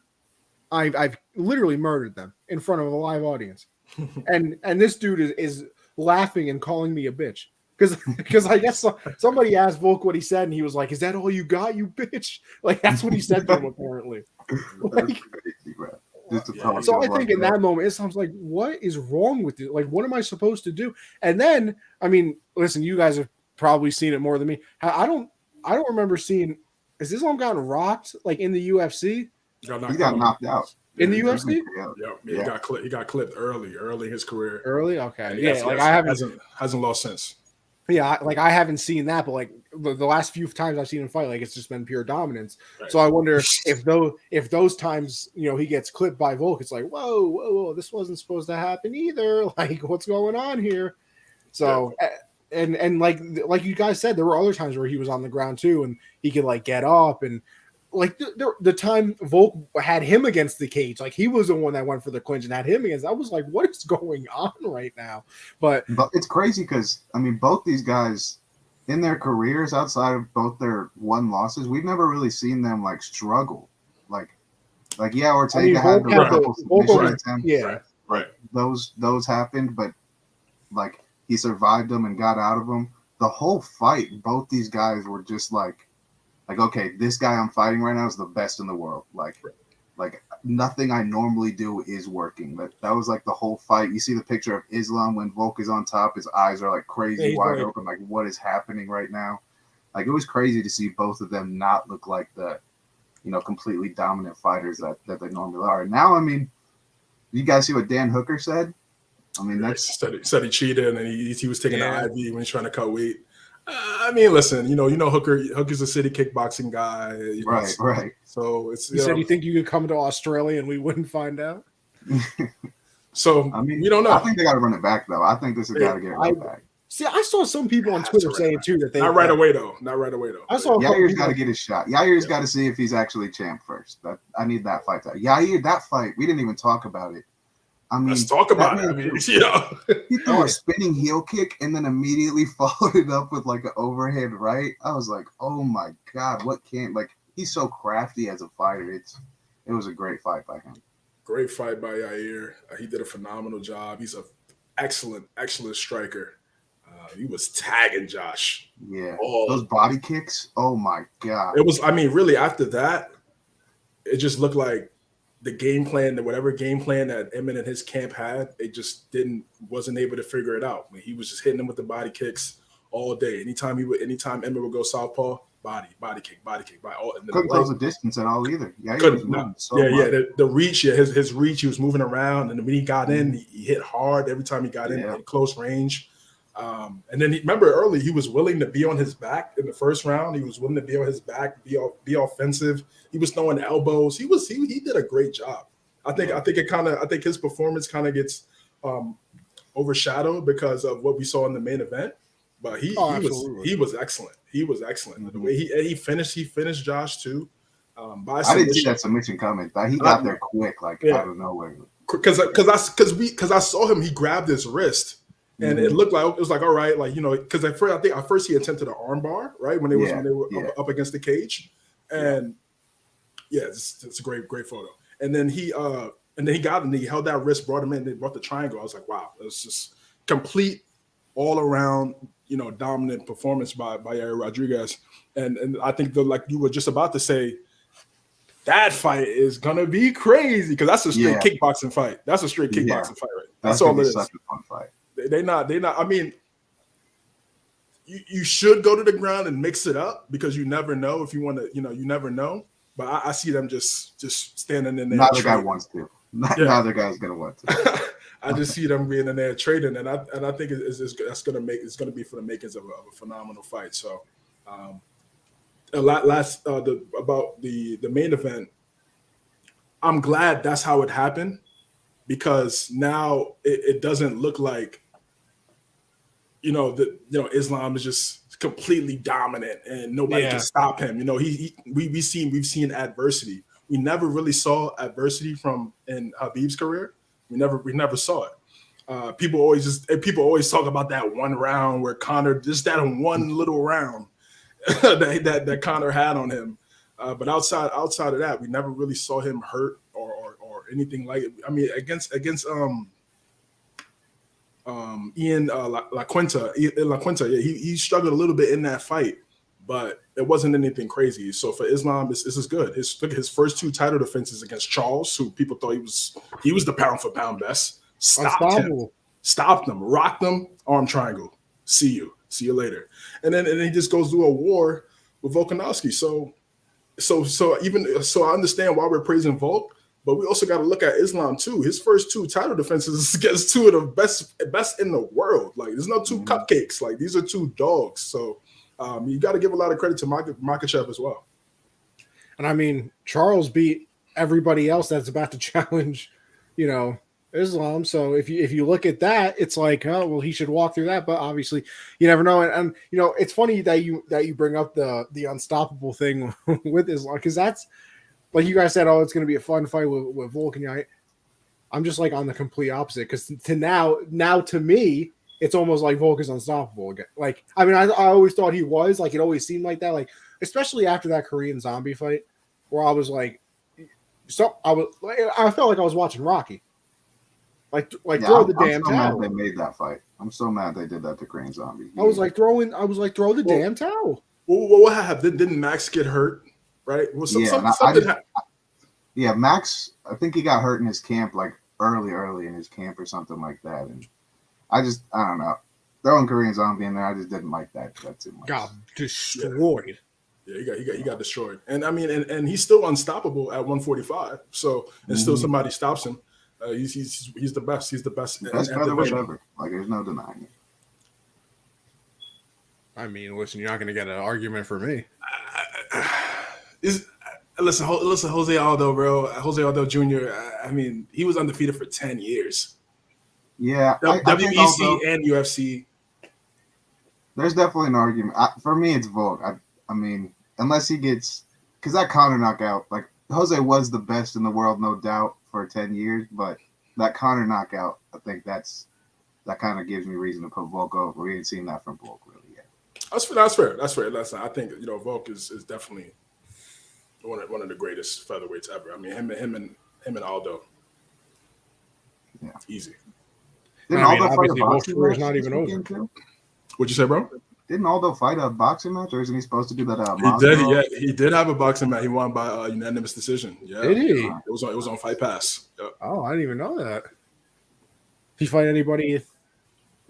I've literally murdered them in front of a live audience, and this dude is laughing and calling me a bitch. Because I guess somebody asked Volk what he said, and he was like, "Is that all you got, you bitch?" Like that's what he said to him apparently. Like, Crazy, bro. Just to Yeah, talk so I like think in that moment, it sounds like, what is wrong with it? Like, what am I supposed to do? And then, I mean, listen, you guys have probably seen it more than me. I don't remember seeing. Has Islam gotten rocked like in the UFC? He got he knocked got out. knocked out. In the Yeah, UFC? he got clipped. He got clipped early in his career. Early? Okay. And Yeah, like I haven't hasn't lost since. Yeah, like I haven't seen that, but like the last few times I've seen him fight, like it's just been pure dominance. Right. So I wonder if those times, you know, he gets clipped by Volk, it's like, whoa, this wasn't supposed to happen either. Like, what's going on here? So and like you guys said, there were other times where he was on the ground too, and he could like get up and like the time Volk had him against the cage, like he was the one that went for the clinch and had him against. I was like, what is going on right now? But it's crazy because I mean, both these guys in their careers, outside of both their one losses, we've never really seen them like struggle. Like yeah, Ortega had the couple submission attempts. Yeah, right. Those happened, but like he survived them and got out of them. The whole fight, both these guys were just like, okay, this guy I'm fighting right now is the best in the world. Like nothing I normally do is working. That was like the whole fight. You see the picture of Islam when Volk is on top. His eyes are like crazy wide open. Like, what is happening right now? Like, it was crazy to see both of them not look like the, you know, completely dominant fighters that they normally are. And now, I mean, you guys see what Dan Hooker said? I mean, that's said he cheated and he was taking the IV when he's trying to cut weight. I mean, listen, you know, Hooker's a city kickboxing guy, right. So it's you said you think you could come to Australia and we wouldn't find out. So I mean, we don't know. I think they got to run it back though. I think this has got to get run back. See, I saw some people on Twitter saying too that they not right away though. I saw Yair's got to get his shot. Yair's got to see if he's actually champ first. I need that fight. Yair, that fight, we didn't even talk about it. I mean, let's talk about it. I mean, you know, he threw a spinning heel kick and then immediately followed it up with like an overhead right. I was like, oh my god, he's so crafty as a fighter. It was a great fight by him. Great fight by Yair. He did a phenomenal job. He's an excellent striker. He was tagging Josh. Yeah, those body kicks. Oh my god! It was. I mean, really, after that, it just looked like the game plan, whatever game plan that Emmett and his camp had, they just wasn't able to figure it out. I mean, he was just hitting them with the body kicks all day. Anytime Emmett would go southpaw, body kick. Couldn't close the distance at all either. Yeah, the reach, his reach, he was moving around, and when he got in, he hit hard every time he got in close range. And then remember early, he was willing to be on his back in the first round. He was willing to be on his back, be offensive. He was throwing elbows. He did a great job. I think his performance kind of gets overshadowed because of what we saw in the main event. But he was excellent. He was excellent. Mm-hmm. The way he finished Josh too. I didn't see that submission coming. He got there quick, out of nowhere. Because I saw him. He grabbed his wrist. And it looked like it was like, all right, like, you know, because at first he attempted an arm bar, right, when they were up against the cage, and it's a great photo. And then he got him, he held that wrist, brought him in, they brought the triangle. I was like, wow, it was just complete, all around, you know, dominant performance by Yair Rodriguez. And I think like you were just about to say, that fight is gonna be crazy because that's a straight kickboxing fight. That's a straight kickboxing fight, right? That's all it is. Such a fun fight. They're not. I mean, you should go to the ground and mix it up because you never know if you want to. You know, you never know. But I see them just standing in there. Neither guy wants to. Neither guy's gonna want to. I just see them being in there trading, and I think it's gonna be for the makings of a phenomenal fight. So, about the main event, I'm glad that's how it happened because now it doesn't look like. Islam is just completely dominant and nobody can stop him. You know, we've seen adversity. We never really saw adversity in Khabib's career. We never saw it. People always talk about that one round where Conor, just that one little round that Conor had on him. But outside of that, we never really saw him hurt or anything like it. I mean, against Ian La Quinta. Yeah, he struggled a little bit in that fight, but it wasn't anything crazy. So for Islam, this is good. Look at his first 2 title defenses against Charles, who people thought he was the pound for pound best. Stopped him, rocked him, arm triangle. See you later. And then he just goes through a war with Volkanovski. So I understand why we're praising Volk, but we also got to look at Islam too. His first 2 title defenses against 2 of the best in the world. Like there's no 2 cupcakes. Like these are 2 dogs. So you got to give a lot of credit to Makhachev as well. And I mean, Charles beat everybody else that's about to challenge, Islam. So if you look at that, it's like, oh well, he should walk through that. But obviously, you never know. And it's funny that you bring up the unstoppable thing with Islam, because that's like you guys said. Oh, it's going to be a fun fight with Volk and I'm just like on the complete opposite, because to now to me, it's almost like Volk is unstoppable again. Like I mean, I always thought he was, like it always seemed like that. Like especially after that Korean zombie fight, where I was like, I felt like I was watching Rocky. Like throw the damn towel. I'm so mad they made that fight. I'm so mad they did that to Korean Zombie. I was like throw the damn towel. Well, what happened? Didn't Max get hurt? Right? Well, Max. I think he got hurt in his camp, like early in his camp or something like that. And I don't know. Throwing Korean Zombie in there, I just didn't like that too much. Got destroyed. Yeah, he got destroyed. And I mean, and he's still unstoppable at 145. So still somebody stops him. He's the best. He's the best. Best featherweight ever. Like there's no denying it. I mean, listen, you're not going to get an argument for me. Listen, Jose Aldo, bro. Jose Aldo Jr. I mean, he was undefeated for 10 years. Yeah, WEC and UFC. There's definitely an argument. For me, it's Volk. I mean, unless he gets, because that Conor knockout, like Jose was the best in the world, no doubt, for 10 years, but that Conor knockout, I think that kind of gives me reason to put Volk over. We ain't seen that from Volk really yet. That's fair. Listen, I think Volk is definitely one of the greatest featherweights ever. I mean, him and Aldo. Yeah, easy. Didn't Aldo fight a boxing match? Not even over. What'd you say, bro? Didn't Aldo fight a boxing match, or isn't he supposed to do that? He did. Yeah, he did have a boxing match. He won by unanimous decision. Yeah, did he? It was on Fight Pass. Yep. Oh, I didn't even know that. Did he fight anybody?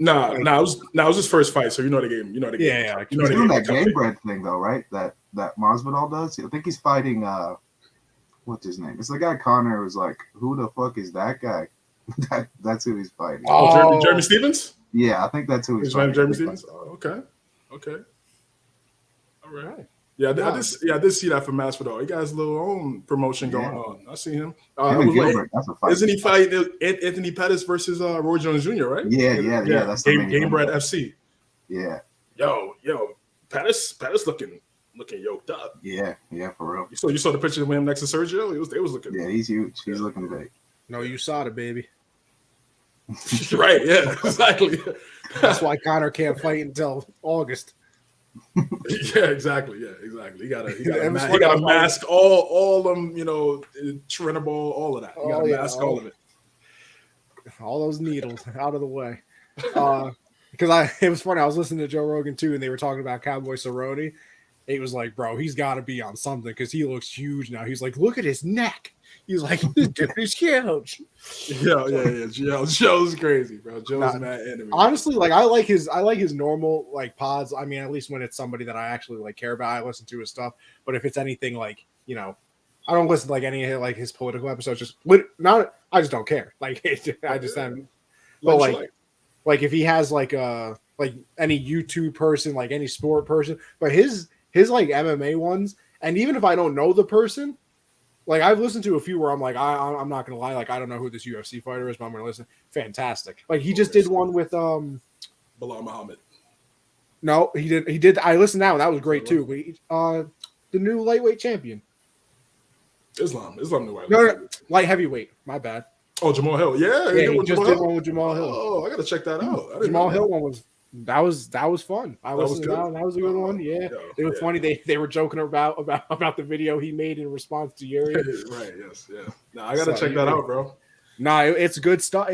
No, it was his first fight, so you know the game. You know the game. Yeah. He's doing that game bred thing though, right? That Masvidal does. I think he's fighting. What's his name? It's the guy Connor was like, who the fuck is that guy? That's who he's fighting. Oh, Jeremy Stevens. Yeah, I think that's who he's fighting. Jeremy Stevens. Oh, okay. All right. Yeah, I did see that for Masvidal. He got his little own promotion going on. I see him. Gilbert, that's a fight. Isn't he fighting Anthony Pettis versus Roy Jones Jr., right? Yeah. That's the Game Bred FC. Yeah. Yo, Pettis looking yoked up. Yeah, for real. You saw the picture of him next to Sergio? They was looking. Yeah, he's huge. He's looking big. No, you saw it, baby. Right, yeah, exactly. That's why Connor can't fight until August. Yeah, exactly. He got to mask all them, Trenabol, all of that. You got to mask all of it. All those needles out of the way. Because it was funny. I was listening to Joe Rogan too, and they were talking about Cowboy Cerrone. He was like, "Bro, he's got to be on something because he looks huge now." He's like, "Look at his neck." He's like, "He's huge." Yeah. Joe's crazy, bro. Joe's mad enemy. Honestly, like I like his normal like pods. I mean, at least when it's somebody that I actually like care about, I listen to his stuff. But if it's anything like I don't listen to like any of like his political episodes. I just don't care. Like I just haven't. But like if he has like any YouTube person, like any sport person, but his like MMA ones, and even if I don't know the person. Like I've listened to a few where I'm like, I'm not gonna lie, like I don't know who this UFC fighter is, but I'm gonna listen. Fantastic. Like he just did one with Bilal Muhammad. No, he did. I listened now, and that was great too. But the new lightweight champion. Islam new lightweight. No, light heavyweight. My bad. Oh, Jamal Hill. Yeah, he just did one with Jamal Hill. Oh, I gotta check that out. Jamal Hill one was fun. I listened to that one. That was a good one. Yeah, it was funny. They were joking about the video he made in response to Yuri. Right. Yes. Yeah. No, I gotta check that out, bro. Nah, it's good stuff.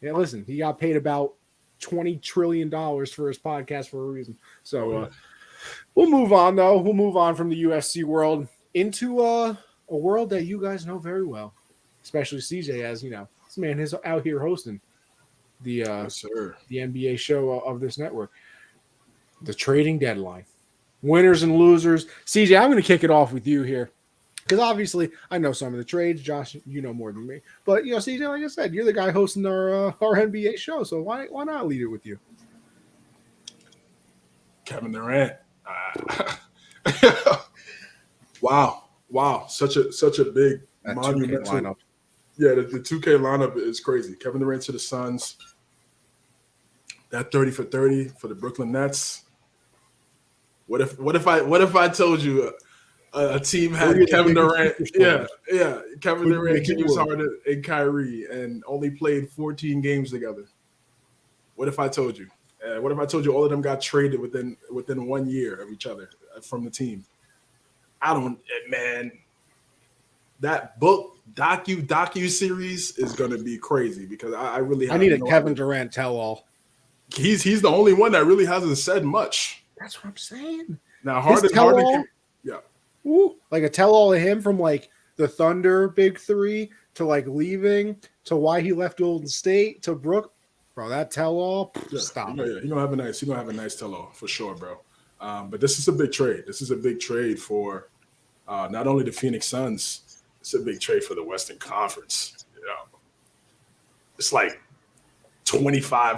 Yeah, listen, he got paid about $20 trillion for his podcast for a reason. So we'll move on, though. We'll move on from the UFC world into a world that you guys know very well, especially CJ, as you know, this man is out here hosting the Yes, sir. the NBA show of this network, the trading deadline, winners and losers. CJ, I'm going to kick it off with you here. Because obviously, I know some of the trades. Josh, you know more than me. But, CJ, like I said, you're the guy hosting our NBA show. So why not lead it with you? Kevin Durant. Wow. Such a big That monumental 2K lineup. Yeah, the 2K lineup is crazy. Kevin Durant to the Suns. That 30 for 30 for the Brooklyn Nets. What if I told you a team had Kevin Durant? Yeah. Kevin Durant, James Harden, and Kyrie, and only played 14 games together. What if I told you? What if I told you all of them got traded within 1 year of each other from the team? Man. That book docu series is gonna be crazy because I really I need a Kevin Durant tell all. He's the only one that really hasn't said much. That's what I'm saying. Now Harden yeah. Ooh, like a tell all of him from like the Thunder big three to like leaving to why he left Golden State to Brook. Bro, that tell all. Stop. You're gonna have a nice tell all for sure, bro. But this is a big trade. This is a big trade for not only the Phoenix Suns. It's a big trade for the Western Conference. It's like 25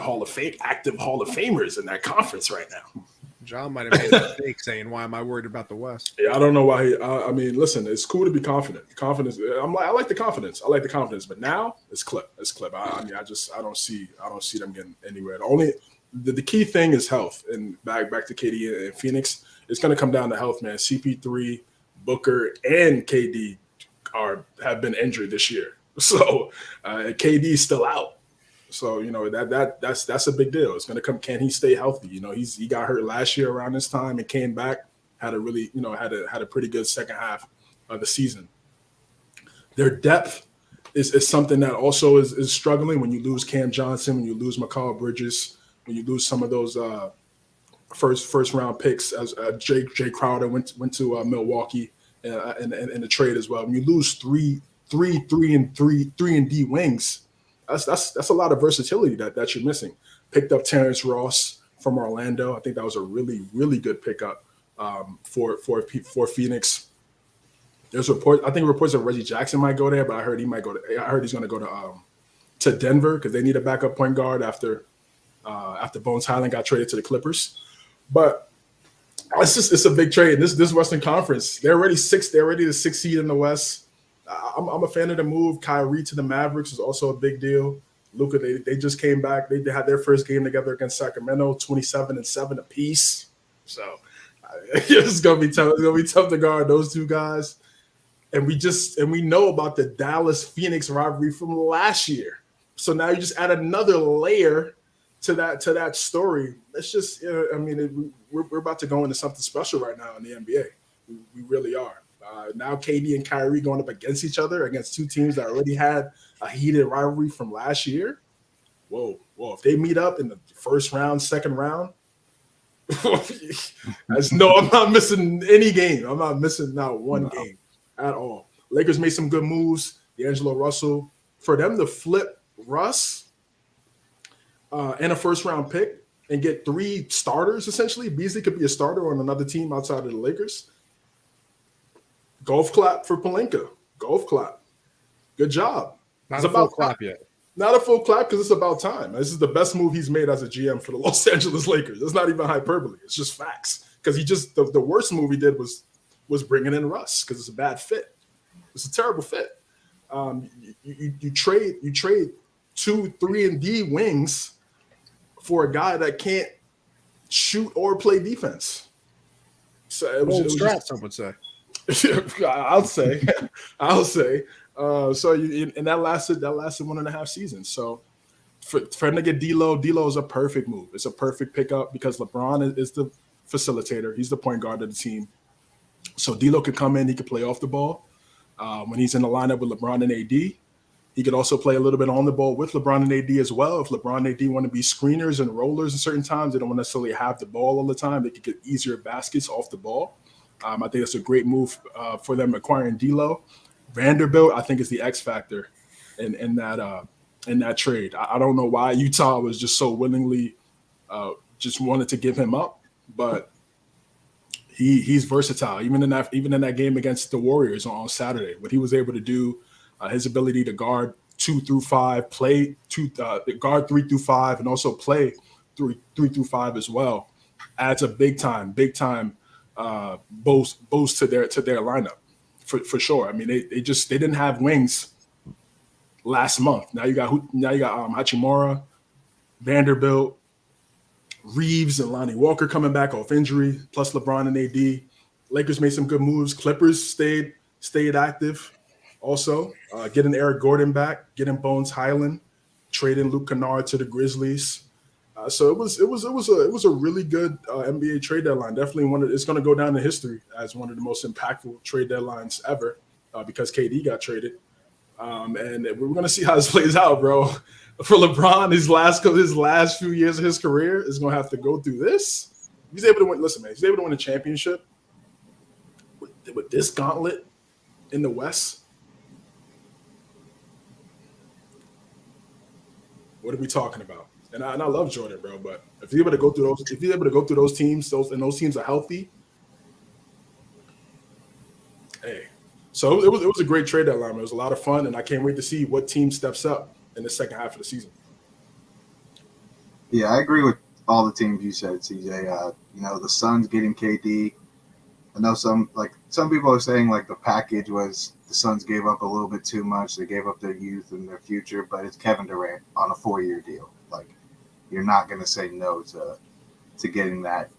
active Hall of Famers in that conference right now. John might have made a mistake saying, "Why am I worried about the West?" Yeah, I don't know why. I mean, listen, it's cool to be confident. Confidence. I like the confidence. I like the confidence. But now it's clip. I don't see them getting anywhere. The key thing is health. And back to KD and Phoenix, it's going to come down to health, man. CP3, Booker, and KD have been injured this year, so KD's still out. So that's a big deal. It's going to come. Can he stay healthy? He got hurt last year around this time and came back. Had a really had a pretty good second half of the season. Their depth is something that also is struggling when you lose Cam Johnson, when you lose Mikal Bridges, when you lose some of those first round picks. As Jay Crowder went to Milwaukee. In the trade as well. When you lose three and D wings, that's a lot of versatility that you're missing. Picked up Terrence Ross from Orlando. I think that was a really, really good pickup for Phoenix. There's reports that Reggie Jackson might go there, but I heard he's going to go to Denver because they need a backup point guard after Bones Highland got traded to the Clippers. But it's a big trade. This Western Conference, they're already the sixth seed in the West. I'm a fan of the move. Kyrie to the Mavericks is also a big deal. Luka, they just came back. They had their first game together against Sacramento, 27-7 apiece. So it's gonna be tough. It's gonna be tough to guard those two guys. And we know about the Dallas Phoenix rivalry from last year. So now you just add another layer to that story. It's just, we're about to go into something special right now in the NBA. We really are. Now KD and Kyrie going up against each other, against two teams that already had a heated rivalry from last year. Whoa. If they meet up in the first round, second round, I'm not missing any game. I'm not missing not one game at all. Lakers made some good moves. D'Angelo Russell. For them to flip Russ and a first-round pick and get three starters, essentially. Beasley could be a starter on another team outside of the Lakers. Golf clap for Pelinka. Golf clap. Good job. Not a full clap yet. Not a full clap because it's about time. This is the best move he's made as a GM for the Los Angeles Lakers. It's not even hyperbole. It's just facts. Because the worst move he did was bringing in Russ because it's a bad fit. It's a terrible fit. You trade 2, 3, and D wings for a guy that can't shoot or play defense. So it was straps, some would say. I'll say. And that lasted 1.5 seasons. So for him to get D'Lo is a perfect move. It's a perfect pickup because LeBron is the facilitator. He's the point guard of the team. So D'Lo could come in. He could play off the ball. When he's in the lineup with LeBron and AD, he He could also play a little bit on the ball with LeBron and AD as well. If LeBron and AD want to be screeners and rollers at certain times, they don't necessarily have the ball all the time. They could get easier baskets off the ball. I think it's a great move for them acquiring D'Lo. Vanderbilt, I think, is the X factor in that trade. I don't know why Utah was just so willingly just wanted to give him up, but he's versatile. Even in that game against the Warriors on Saturday, what he was able to do, his ability to guard 2 through 5, play guard 3 through 5, and also play 3 through 5 as well, adds a big time boost to their lineup for sure. I mean, they didn't have wings last month. Now you got Hachimura, Vanderbilt, Reeves, and Lonnie Walker coming back off injury, plus LeBron and AD. Lakers made some good moves. Clippers stayed active. Also, getting Eric Gordon back, getting Bones Highland, trading Luke Kennard to the Grizzlies. So it was a really good NBA trade deadline. Definitely it's going to go down in history as one of the most impactful trade deadlines ever because KD got traded. And we're going to see how this plays out, bro. For LeBron, his last few years of his career is going to have to go through this. He's able to win. Listen, man, he's able to win a championship with this gauntlet in the West. What are we talking about? And I love Jordan, bro. But if he's able to go through those teams, those teams are healthy. Hey, so it was a great trade deadline. It was a lot of fun, and I can't wait to see what team steps up in the second half of the season. Yeah, I agree with all the teams you said, CJ. The Suns getting KD. I know some people are saying like the package was the Suns gave up a little bit too much. They gave up their youth and their future, but it's Kevin Durant on a 4-year deal. Like, you're not going to say no to getting that.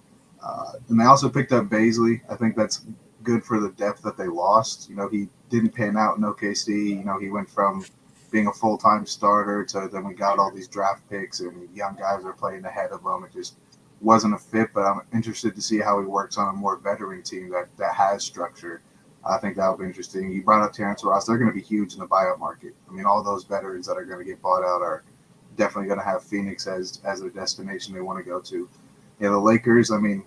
And they also picked up Baisley. I think that's good for the depth that they lost. He didn't pan out in OKC. He went from being a full-time starter to then we got all these draft picks and young guys are playing ahead of him. It just wasn't a fit, but I'm interested to see how he works on a more veteran team that has structure. I think that'll be interesting. You brought up Terrence Ross. They're going to be huge in the buyout market. I mean, all those veterans that are going to get bought out are definitely going to have Phoenix as their destination they want to go to. Yeah, the Lakers, I mean,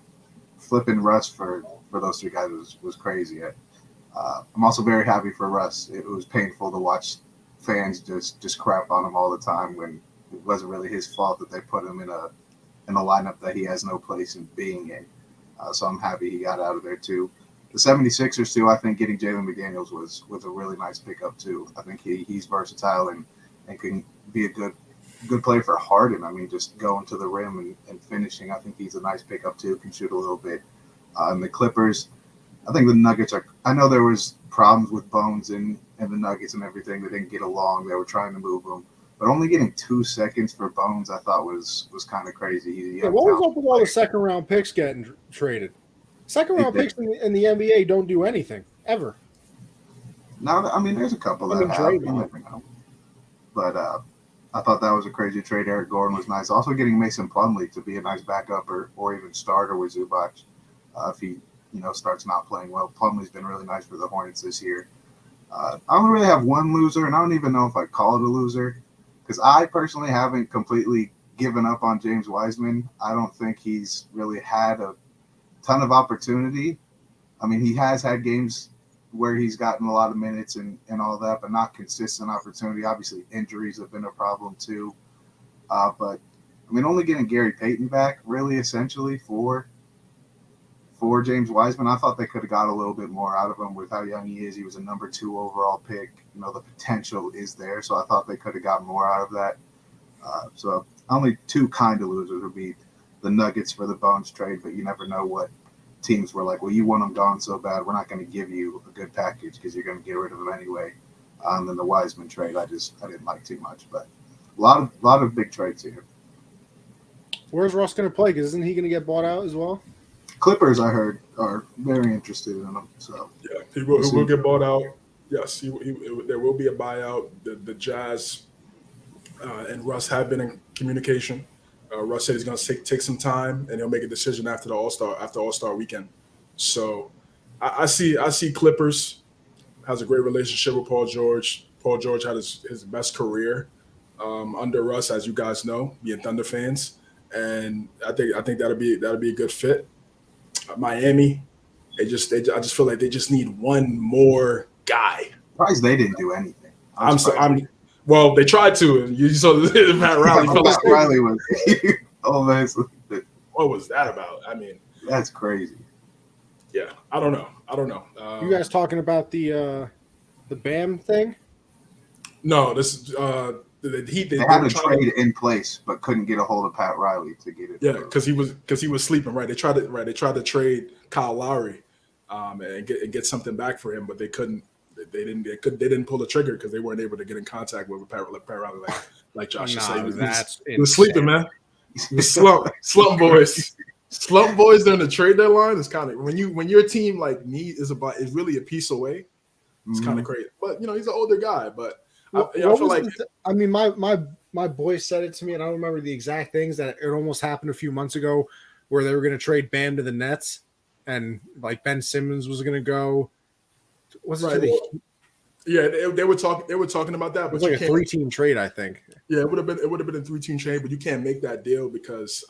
flipping Russ for those three guys was crazy. I'm also very happy for Russ. It was painful to watch fans just crap on him all the time when it wasn't really his fault that they put him in a lineup that he has no place in being in. So I'm happy he got out of there too. The 76ers too, I think getting Jalen McDaniels was a really nice pickup too. I think he's versatile and can be a good player for Harden. I mean, just going to the rim and finishing. I think he's a nice pickup too, can shoot a little bit. And the Clippers, I think the Nuggets I know there was problems with Bones and the Nuggets and everything. They didn't get along. They were trying to move them. But only getting 2 seconds for Bones, I thought was kind of crazy. What was up with all the second-round picks getting traded? Second-round picks in the NBA don't do anything, ever. No, I mean, there's a couple that have. You never know. But I thought that was a crazy trade. Eric Gordon was nice. Also getting Mason Plumlee to be a nice backup or even starter with Zubac if he starts not playing well. Plumlee's been really nice for the Hornets this year. I only really have one loser, and I don't even know if I call it a loser because I personally haven't completely given up on James Wiseman. I don't think he's really had a ton of opportunity. I mean, he has had games where he's gotten a lot of minutes and all that, but not consistent opportunity. Obviously, injuries have been a problem too. But, I mean, only getting Gary Payton back really essentially for James Wiseman, I thought they could have got a little bit more out of him with how young he is. He was a number 2 overall pick. The potential is there, so I thought they could have got more out of that. So only 2 kind of losers would be the Nuggets for the Bones trade, but you never know what teams were like, well, you want him gone so bad, we're not going to give you a good package because you're going to get rid of him anyway. And then the Wiseman trade, I didn't like too much, but a lot of big trades here. Where's Russ going to play? Because isn't he going to get bought out as well? Clippers, I heard, are very interested in him. So yeah, he will get bought out. Yes, there will be a buyout. The Jazz and Russ have been in communication. Russ said he's going to take some time and he'll make a decision after All-Star weekend. So I see Clippers has a great relationship with Paul George. Paul George had his best career under Russ, as you guys know, being Thunder fans, and I think that'll be a good fit. Miami, I just feel like they just need one more guy. Surprised they didn't do anything. Well, they tried to. You saw Pat Riley. Pat Riley was almost. What was that about? I mean, that's crazy. Yeah, I don't know. You guys talking about the Bam thing? No, this is they had a trade in place, but couldn't get a hold of Pat Riley to get it. Yeah, because he was sleeping. Right, they tried to trade Kyle Lowry, and get something back for him, but they couldn't. They didn't pull the trigger because they weren't able to get in contact with Pat Riley, like Josh said. He was sleeping, man. Slump boys. Slump boys during the trade deadline is kind of when your team like is really a piece away. It's kind of crazy, but he's an older guy. But I feel like my boy said it to me, and I don't remember the exact things that it almost happened a few months ago, where they were going to trade Bam to the Nets, and like Ben Simmons was going to go. Was it right? Yeah, they were talking about that, but it was like a 3-team trade, I think. Yeah, it would have been a 3-team trade, but you can't make that deal because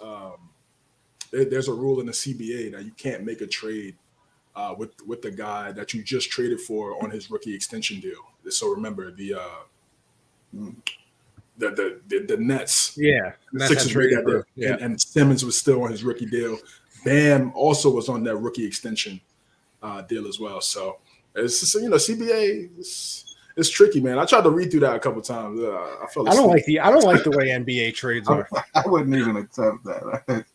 there's a rule in the CBA that you can't make a trade with the guy that you just traded for on his rookie extension deal. So remember the Nets. Yeah, Sixers made that deal, yeah. And Simmons was still on his rookie deal. Bam also was on that rookie extension deal as well. So. It's just, CBA is tricky, man. I tried to read through that a couple times. I don't like the way NBA trades are. I wouldn't even attempt that.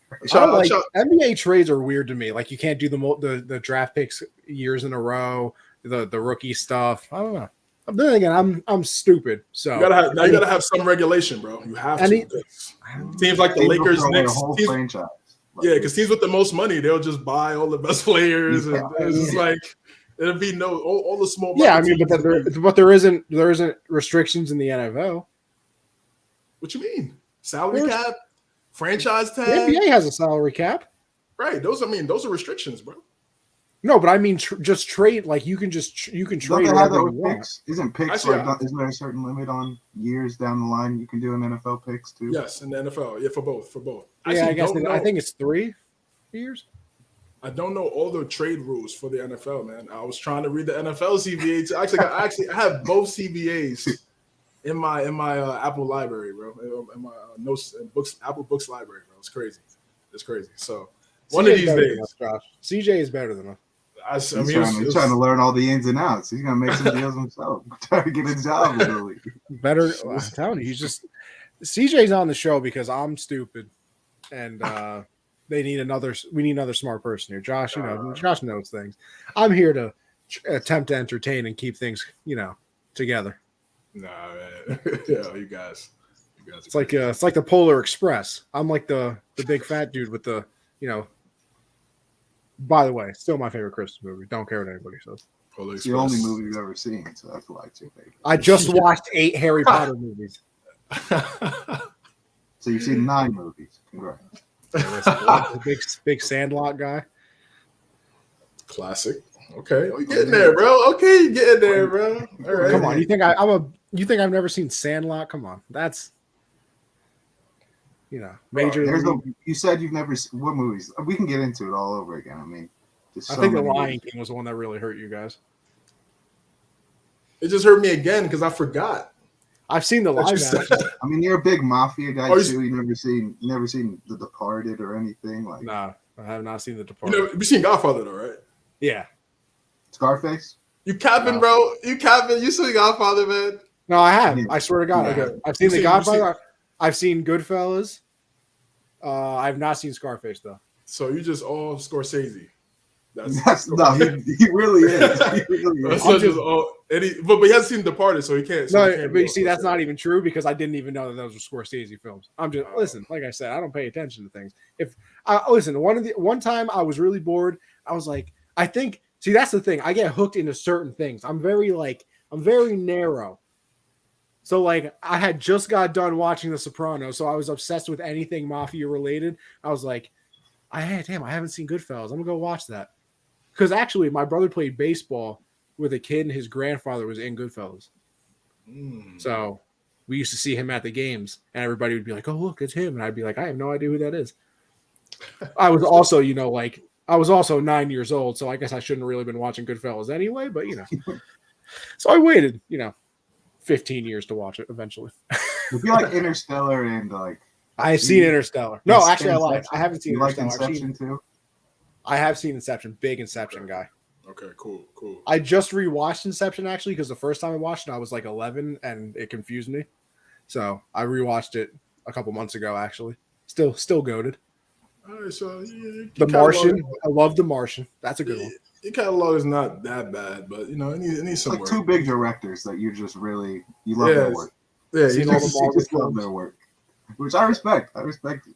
NBA trades are weird to me. Like you can't do the draft picks years in a row, the rookie stuff. I don't know. Then again, I'm stupid. So you gotta have some regulation, bro. You have to. Teams like the Lakers, Knicks, franchise. Yeah, because teams with the most money, they'll just buy all the best players, and it's just like. It'll be all the small. Yeah, I mean, but there isn't restrictions in the NFL. What you mean? Salary cap, franchise tag. The NBA has a salary cap, right? Those are restrictions, bro. No, but I mean, just trade. Like you can trade. Picks? Isn't picks? Isn't there a certain limit on years down the line you can do in NFL picks too? Yes, in the NFL, yeah, for both. I think it's 3 years. I don't know all the trade rules for the NFL, man. I was trying to read the NFL CBA. I have both CBAs in my Apple library, bro. In my notes and books, Apple Books library, bro. It's crazy. So one of these days, CJ is better than us. He's trying to learn all the ins and outs. He's gonna make some deals himself. Trying to get a job in the league. Better. I'm telling you, CJ's on the show because I'm stupid, and. We need another smart person here. Josh, Josh knows things. I'm here to attempt to entertain and keep things, together. Nah, man. Yeah, you guys. It's like the Polar Express. I'm like the big fat dude with the, By the way, still my favorite Christmas movie. Don't care what anybody says. It's the only movie you've ever seen, so that's why it's your favorite. I just watched 8 Harry Potter movies. So you've seen 9 movies. Congrats. Big Sandlot guy. Classic. Okay, you getting there, bro. Okay, you getting there, bro. All right. Come on, you think I've never seen Sandlot? Come on, that's major. You said you've never seen what movies? We can get into it all over again. I mean, I think The Lion King was the one that really hurt you guys. It just hurt me again because I forgot. I've seen the live action. I mean, you're a big mafia guy too. You never seen The Departed or anything like. Nah, I have not seen The Departed. You've seen Godfather though, right? Yeah. Scarface. You capping, bro? You capping? You seen Godfather, man? No, I have. I swear to God, I've seen The Godfather. I've seen Goodfellas. I've not seen Scarface though. So you just all Scorsese. No, he really is. But he hasn't seen Departed, so he can't. But you see, that's not even true because I didn't even know that those were Scorsese films. I'm just listen. Like I said, I don't pay attention to things. If I listen, one time I was really bored. I was like, I think. See, that's the thing. I get hooked into certain things. I'm very narrow. So like, I had just got done watching The Sopranos, so I was obsessed with anything mafia related. I was like, I haven't seen Goodfellas. I'm gonna go watch that. Because actually, my brother played baseball with a kid, and his grandfather was in Goodfellas. So we used to see him at the games, and everybody would be like, "Oh, look, it's him," and I'd be like, "I have no idea who that is." I was also, I was also 9 years old, so I guess I shouldn't have really been watching Goodfellas anyway. But so I waited, 15 years to watch it eventually. Would you like Interstellar and like? I've seen Interstellar. No, actually, I lied. I haven't seen you like Interstellar. Inception too? I have seen Inception. Big Inception guy. Okay, cool. I just rewatched Inception actually because the first time I watched it, I was like 11 and it confused me. So I rewatched it a couple months ago actually. Still goated. All right, so The Martian. I love The Martian. That's a good one. Your catalog is not that bad, but it needs some like work. Two big directors that you just really love their work. Yeah, you just love their work, which I respect. I respect it.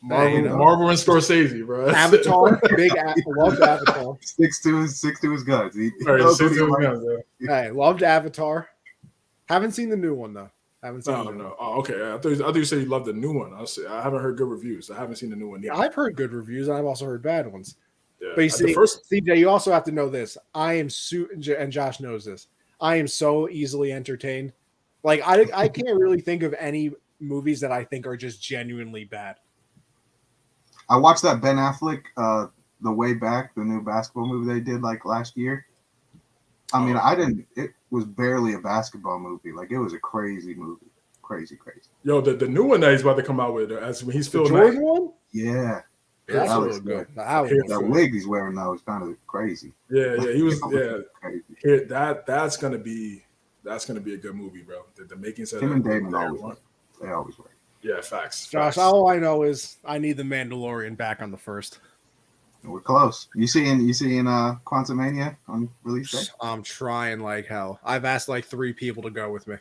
Marvel and Scorsese, bro. Avatar, loved Avatar. Sticks to his guns. Hey, loved Avatar. Haven't seen the new one though. No. Oh, okay. I thought you said you loved the new one. I haven't heard good reviews. I haven't seen the new one yet. I've heard good reviews, and I've also heard bad ones. Yeah. But you see, CJ, you also have to know this. I am and Josh knows this. I am so easily entertained. Like I can't really think of any movies that I think are just genuinely bad. I watched that Ben Affleck, The Way Back, the new basketball movie they did like last year. I mean, it was barely a basketball movie. Like, it was a crazy movie. Crazy. Yo, the new one that he's about to come out with, as when he's The filming. Jordan one? Yeah. That's that really good. That wig he's wearing now is kind of crazy. Yeah, he was. Crazy. Here, that's gonna be a good movie, bro. The makings of him and Damon they always work. Yeah, facts. Josh, all I know is I need the Mandalorian back on the first. We're close. You seeing Quantumania on release day? I'm trying like hell. I've asked like 3 people to go with me.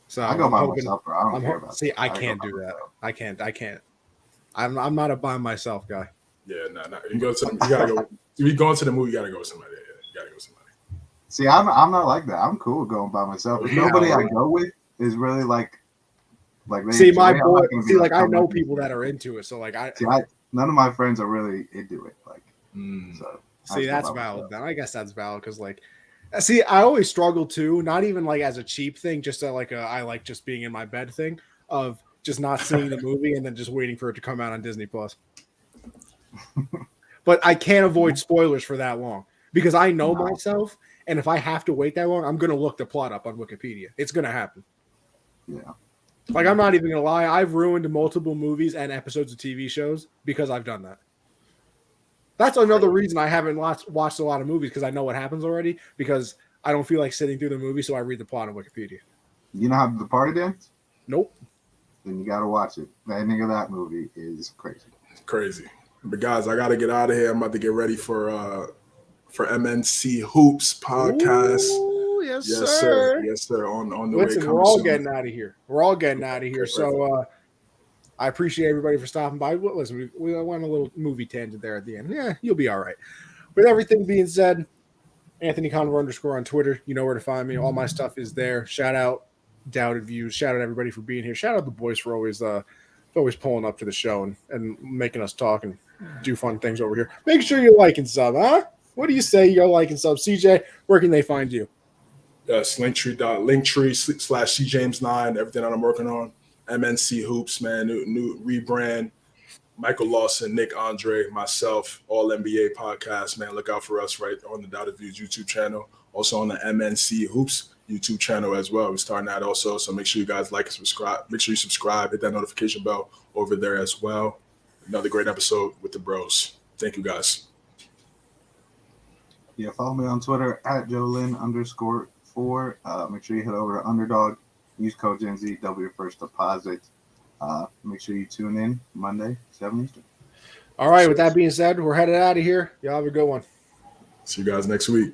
So I go by myself, bro. I don't care about. See, I can't do that. I can't. I'm not a by myself guy. Yeah, no. You gotta go. If you going to the movie, you gotta go with somebody. Yeah, you gotta go with somebody. See, I'm not like that. I'm cool going by myself. If nobody I go with is really like they see my boy. See, like I know people that are into it, so like none of my friends are really into it. Like, so see, that's valid. Then I guess that's valid because like, see, I always struggle too. Not even like as a cheap thing, just like I like just being in my bed thing of just not seeing the movie and then just waiting for it to come out on Disney Plus. But I can't avoid spoilers for that long because I know myself, and if I have to wait that long, I'm gonna look the plot up on Wikipedia. It's gonna happen. Yeah. Like, I'm not even going to lie. I've ruined multiple movies and episodes of TV shows because I've done that. That's another reason I haven't watched a lot of movies because I know what happens already because I don't feel like sitting through the movie, so I read the plot on Wikipedia. You know how the party ends? Nope. Then you got to watch it. The ending of that movie is crazy. It's crazy. But, guys, I got to get out of here. I'm about to get ready for MNC Hoops podcast. Ooh. Yes, sir. Yes, sir. On the Listen, way. we're all soon. getting out of here. We're all getting out of here. So I appreciate everybody for stopping by. Listen, we went a little movie tangent there at the end. Yeah, you'll be all right. With everything being said, Anthony Conover _ on Twitter. You know where to find me. All my stuff is there. Shout out Doubted Views. Shout out everybody for being here. Shout out the boys for always pulling up to the show and making us talk and do fun things over here. Make sure you like and sub, huh? What do you say? You go like and sub. CJ, where can they find you? Linktree.com/cjames9. Everything that I'm working on. MNC Hoops, man. New rebrand. Michael Lawson, Nick Andre, myself, All NBA podcast, man. Look out for us right on the Doubted Views YouTube channel. Also on the MNC Hoops YouTube channel as well. We're starting that also. So make sure you guys like and subscribe. Make sure you subscribe. Hit that notification bell over there as well. Another great episode with the bros. Thank you, guys. Yeah, follow me on Twitter @Jolin_4. Make sure you head over to Underdog. Use code GenZ, double your first deposit. Make sure you tune in Monday, 7 Eastern. All right, with that being said, we're headed out of here. Y'all have a good one. See you guys next week.